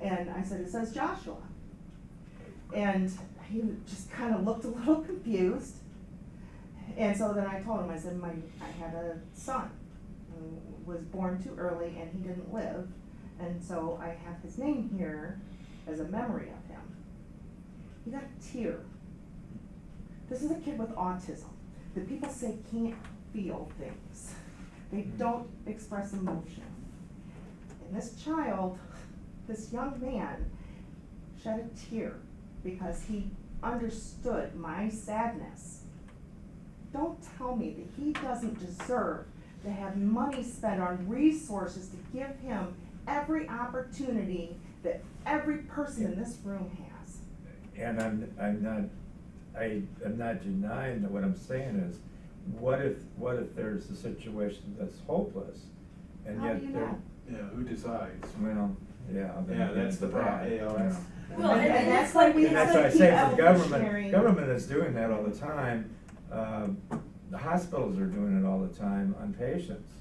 And I said, "It says Joshua." And he just kind of looked a little confused. And so then I told him, I said, I had a son who was born too early and he didn't live. And so I have his name here as a memory of him. He got a tear. This is a kid with autism that people say can't feel things. They don't express emotion. And this child, this young man, shed a tear because he understood my sadness. Don't tell me that he doesn't deserve to have money spent on resources to give him every opportunity that every person in this room has. And I'm not denying that. What I'm saying is, what if there's a situation that's hopeless, and How yet do you there, know? Yeah, who decides? well, yeah. then Yeah, you that's get the into problem, that, you know, you that's. know. Well, and that's why we And have that's why I to say keep for the evolutionary. government is doing that all the time. The hospitals are doing it all the time on patients.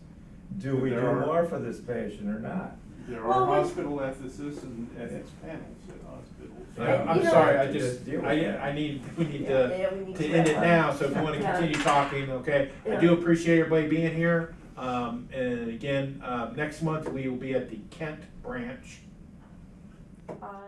Do we do There are- more for this patient or not? There Well, are when- hospital ethicists and ethics panels at hospitals. Yeah. I'm you know- sorry, Just deal with that. we need Yeah, we need to to end it wrap up. now, so if you wanna Yeah. continue talking, okay? I Yeah. do appreciate everybody being here, and again, next month we will be at the Kent branch. On